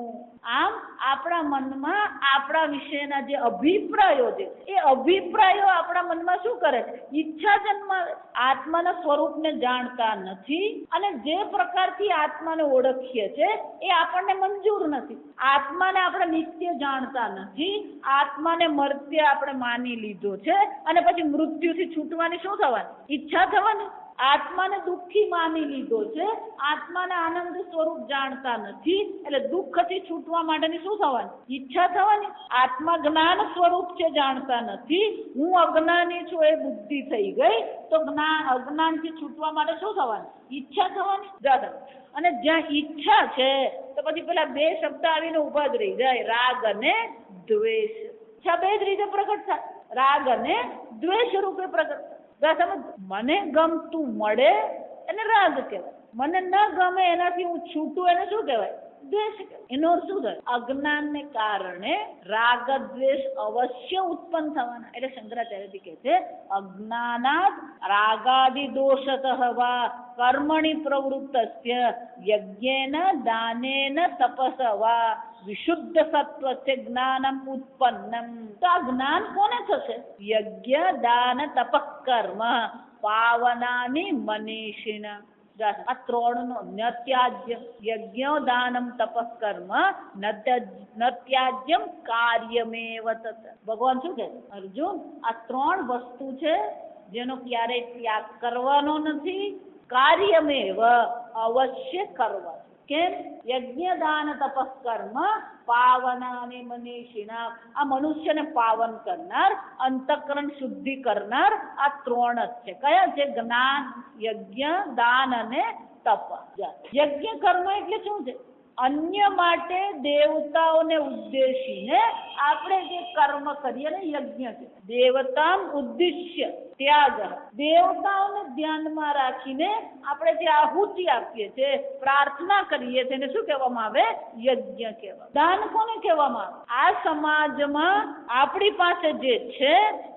આમ આપણા મનમાં આપણા વિશેના જે અભિપ્રાયો છે, એ અભિપ્રાયો આપણા મનમાં શું કરે છે? ઈચ્છા જન્માવે. આત્માના સ્વરૂપને જાણતા નથી, અને જે પ્રકારથી આત્માને ઓળખીએ છે એ આપણને મંજૂર નથી. આત્માને આપણે નિત્ય જાણતા નથી, આત્માને મર્ત્ય આપણે માની લીધો છે, અને પછી મૃત્યુથી છૂટવાની શું થવાની? ઈચ્છા થવાની. આત્માને દુઃખી માની લીધો છે, આત્માને આનંદ સ્વરૂપ જાણતા નથી, એટલે દુઃખથી છૂટવા માટેની શું થવાની? ઈચ્છા થવાની. આત્મા જ્ઞાન સ્વરૂપ છે, જાણતા નથી, હું અજ્ઞાની છું, એ બુદ્ધિ થઈ ગઈ. તો અજ્ઞાનથી છૂટવા માટે શું થવાની? ઈચ્છા થવાની. દાદા, અને જ્યાં ઈચ્છા છે તો પછી પેલા 2 શબ્દ આવીને ઉભા જ રહી જાય, રાગ અને દ્વેષ. ઈચ્છા 2 જ રીતે પ્રગટ થાય, રાગ અને દ્વેષ રૂપે પ્રગટ થાય. મને ગમતું મળે એને રાગ કહેવાય, મને ન ગમે એનાથી હું છૂટું એને શું કહેવાય? દ્વેષ કહેવાય. એનો શું થાય? અજ્ઞાનને કારણે રાગ દ્વેષ અવશ્ય ઉત્પન્ન થવાના. એટલે શંકરાચાર્યજી કહે છે, અજ્ઞાનાદ રાગાદિ દોષતઃ વા કર્મણિ પ્રવૃત્તસ્ય યજ્ઞેન દાનેન તપસ વા વિશુદ્ધ સત્વસ્ય જ્ઞાનમ ઉત્પન્નમ. તો આ જ્ઞાન કોને થશે? યજ્ઞ દાન તપઃ કર્મ પાવનાની મનીષિણા. આ 3નો ન ત્યાજ્ય, યજ્ઞ દાનમ તપઃ કર્મ ન ત્યાજ્યમ કાર્યમેવ તત. ભગવાન શું કહે? અર્જુન, આ 3 વસ્તુ છે જેનો ક્યારેય ત્યાગ કરવાનો નથી, કાર્યમેવ અવશ્ય કરવા. કેમ? યજ્ઞ દાન તપઃ કર્મ પાવનાની મનીષિણા. આ મનુષ્યને પાવન કરનાર, અંતઃકરણ શુદ્ધિ કરનાર આ 3 જ છે. કયા છે? જ્ઞાન, યજ્ઞ, દાન અને તપ. યજ્ઞ કર્મ એટલે શું છે? અન્ય માટે દેવતાઓને ઉદ્દેશીને આપણે જે કર્મ કરીએ ને યજ્ઞ છે. દેવતામ ઉદ્દેશ્ય ત્યાગ. દેવતાઓને ધ્યાનમાં રાખીને આપણે જે આહુતિ આપીએ છીએ, પ્રાર્થના કરીએ છીએ, એને શું કહેવામાં આવે? યજ્ઞ કહેવાય. દાન કોને કહેવામાં આવે? આ સમાજમાં આપણી પાસે જે છે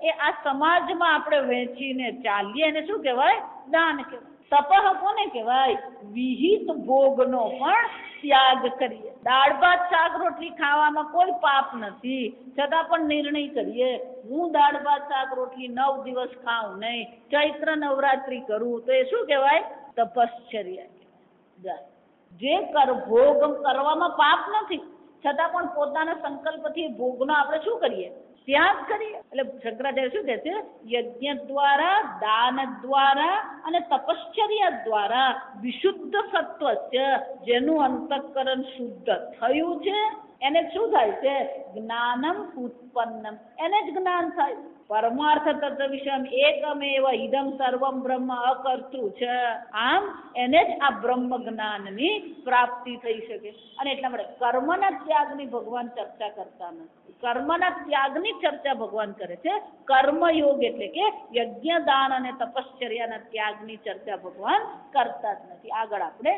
એ આ સમાજમાં આપણે વહેંચીને ચાલીએ, એને શું કહેવાય? દાન કહેવાય. તપઃ કોને કહેવાય? વિહિત ભોગનો પણ ત્યાગ કરીએ. દાળ ભાત શાક રોટલી ખાવામાં કોઈ પાપ નથી, છતાં પણ નિર્ણય કરીએ, હું દાળ ભાત શાક રોટલી 9 દિવસ ખાઉં નહીં, ચૈત્ર નવરાત્રી કરું, તો એ શું કહેવાય? તપશ્ચર્યા. જે ભોગ કરવામાં પાપ નથી, છતાં પણ પોતાના સંકલ્પથી ભોગનો આપણે શું કરીએ? ત્યાગ કરીએ. એટલે શંકરાચાર્ય શું કહે છે? યજ્ઞ દ્વારા, દાન દ્વારા અને તપશ્ચર્યા દ્વારા વિશુદ્ધ સત્વ છે, જેનું અંતઃકરણ શુદ્ધ થયું છે, એને શું થાય છે? જ્ઞાનમ ઉત્પન્નમ. એને જ જ્ઞાન થાય. પરમાર્થ તત્વ વિષયમ એકમેવ ઇદમ સર્વમ બ્રહ્મ અકર્તૃ છે. આમ એને જ આ બ્રહ્મ જ્ઞાનની પ્રાપ્તિ થઈ શકે. અને એટલા માટે કર્મના ત્યાગની ભગવાન ચર્ચા કરતા નથી. કર્મના ત્યાગની ચર્ચા ભગવાન કરે છે. કર્મયોગ એટલે કે યજ્ઞ દાન અને તપશ્ચર્યાના ત્યાગની ચર્ચા ભગવાન કરતા જ નથી. આગળ આપણે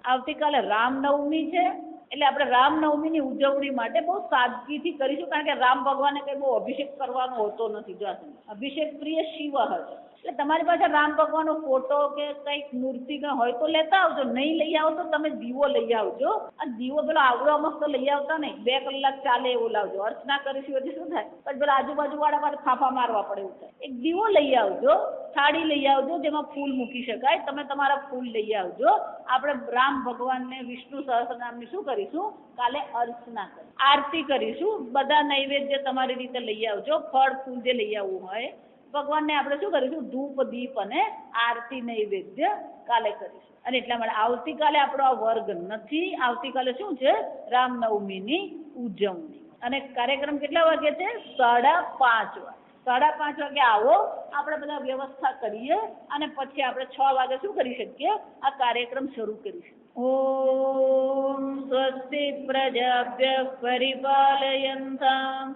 આવતીકાલે રામનવમી છે, એટલે આપણે રામનવમીની ઉજવણી માટે બહુ સાદગીથી કરીશું, કારણ કે રામ ભગવાને કઈ બહુ અભિષેક કરવાનો હોતો નથી. જો અભિષેક પ્રિય શિવ હશે. એટલે તમારી પાસે રામ ભગવાનનો ફોટો કે કંઈક મૂર્તિ કે હોય તો લેતા આવજો, નહીં લઈ આવો તો તમે દીવો લઈ આવજો. આ દીવો પેલો આવડો મસ્ત લઈ આવતા નહીં, 2 કલાક ચાલે એવો લાવજો. અર્ચના કરીશું એટલે શું થાય, પછી પેલા આજુબાજુ વાળા પાસે ફાફા મારવા પડે એવું થાય. એક દીવો લઈ આવજો, થાળી લઈ આવજો જેમાં ફૂલ મૂકી શકાય, તમે તમારા ફૂલ લઈ આવજો. આપણે રામ ભગવાનને વિષ્ણુ સહસ્રનામની શું કરીશું, કાલે અર્ચના કરીશું, આરતી કરીશું. બધા નૈવેદ્ય તમારી રીતે લઈ આવજો, ફળ ફૂલ જે લઈ આવવું હોય. ભગવાનને આપણે શું કરીશું, ધૂપ દીપ અને આરતી નૈવેદ્ય કાલે કરીશું. અને એટલા માટે આવતીકાલે આપણો આ વર્ગ નથી. આવતીકાલે શું છે, રામનવમીની ઉજવણી. અને કાર્યક્રમ કેટલા વાગે છે, 5:30 વાગે. 5:30 વાગે આવો, આપણે બધા વ્યવસ્થા કરીએ અને પછી આપણે 6 વાગે શું કરી શકીએ, આ કાર્યક્રમ શરૂ કરીશું. ઓમ સ્વસ્તિ પ્રજાભ્ય પરિપાલયન્તામ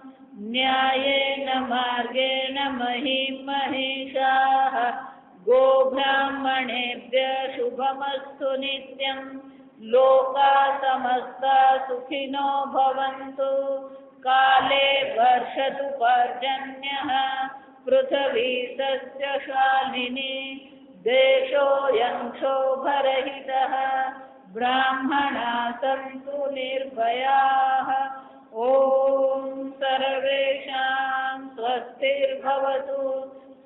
ન્યાયેન માર્ગેણ મહિં મહિષાઃ ગોબ્રાહ્મણેભ્ય શુભમસ્તુ નિત્યં લોકા સમસ્તા સુખિનો ભવन्तु કાલે વર્ષતુ પર્જન્યઃ પૃથ્વી સસ્યશાલિની દેશોऽयं क्षोभरहितः બ્રાહ્મણા સन्तु નિર્ભયાઃ. ઓમ સર્વેષાં સ્વસ્તિર્ભવતુ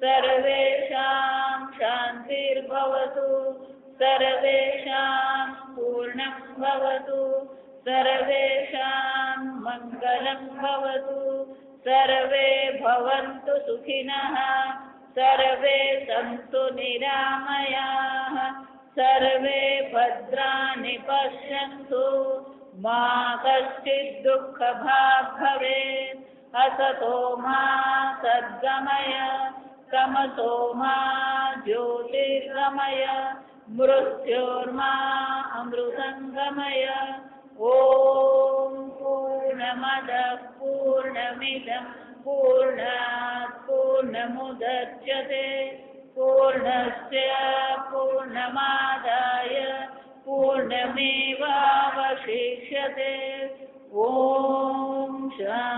સર્વેષાં શાંતિર્ભવતુ સર્વેષાં પૂર્ણં ભવતુ સર્વેષાં મંગલં ભવતુ સર્વે ભવन्तુ સુખિનઃ સર્વે સन्तુ નિરામયાઃ સર્વે ભદ્રાણિ પશ્યन्तુ મા કશ્ચિદ દુઃખભાગ ભવેत्. અસતો મા સદ્ગમય તમસો મા જ્યોતિર્ગમય મૃત્યોર્મા અમૃતંગમય. ઓમ પૂર્ણમદઃ પૂર્ણમિદં પૂર્ણાત પૂર્ણમુદચ્યતે પૂર્ણસ્ય પૂર્ણમાદાય પૂર્ણમેવાવશિષ્યતે. ઓમ શાંતિ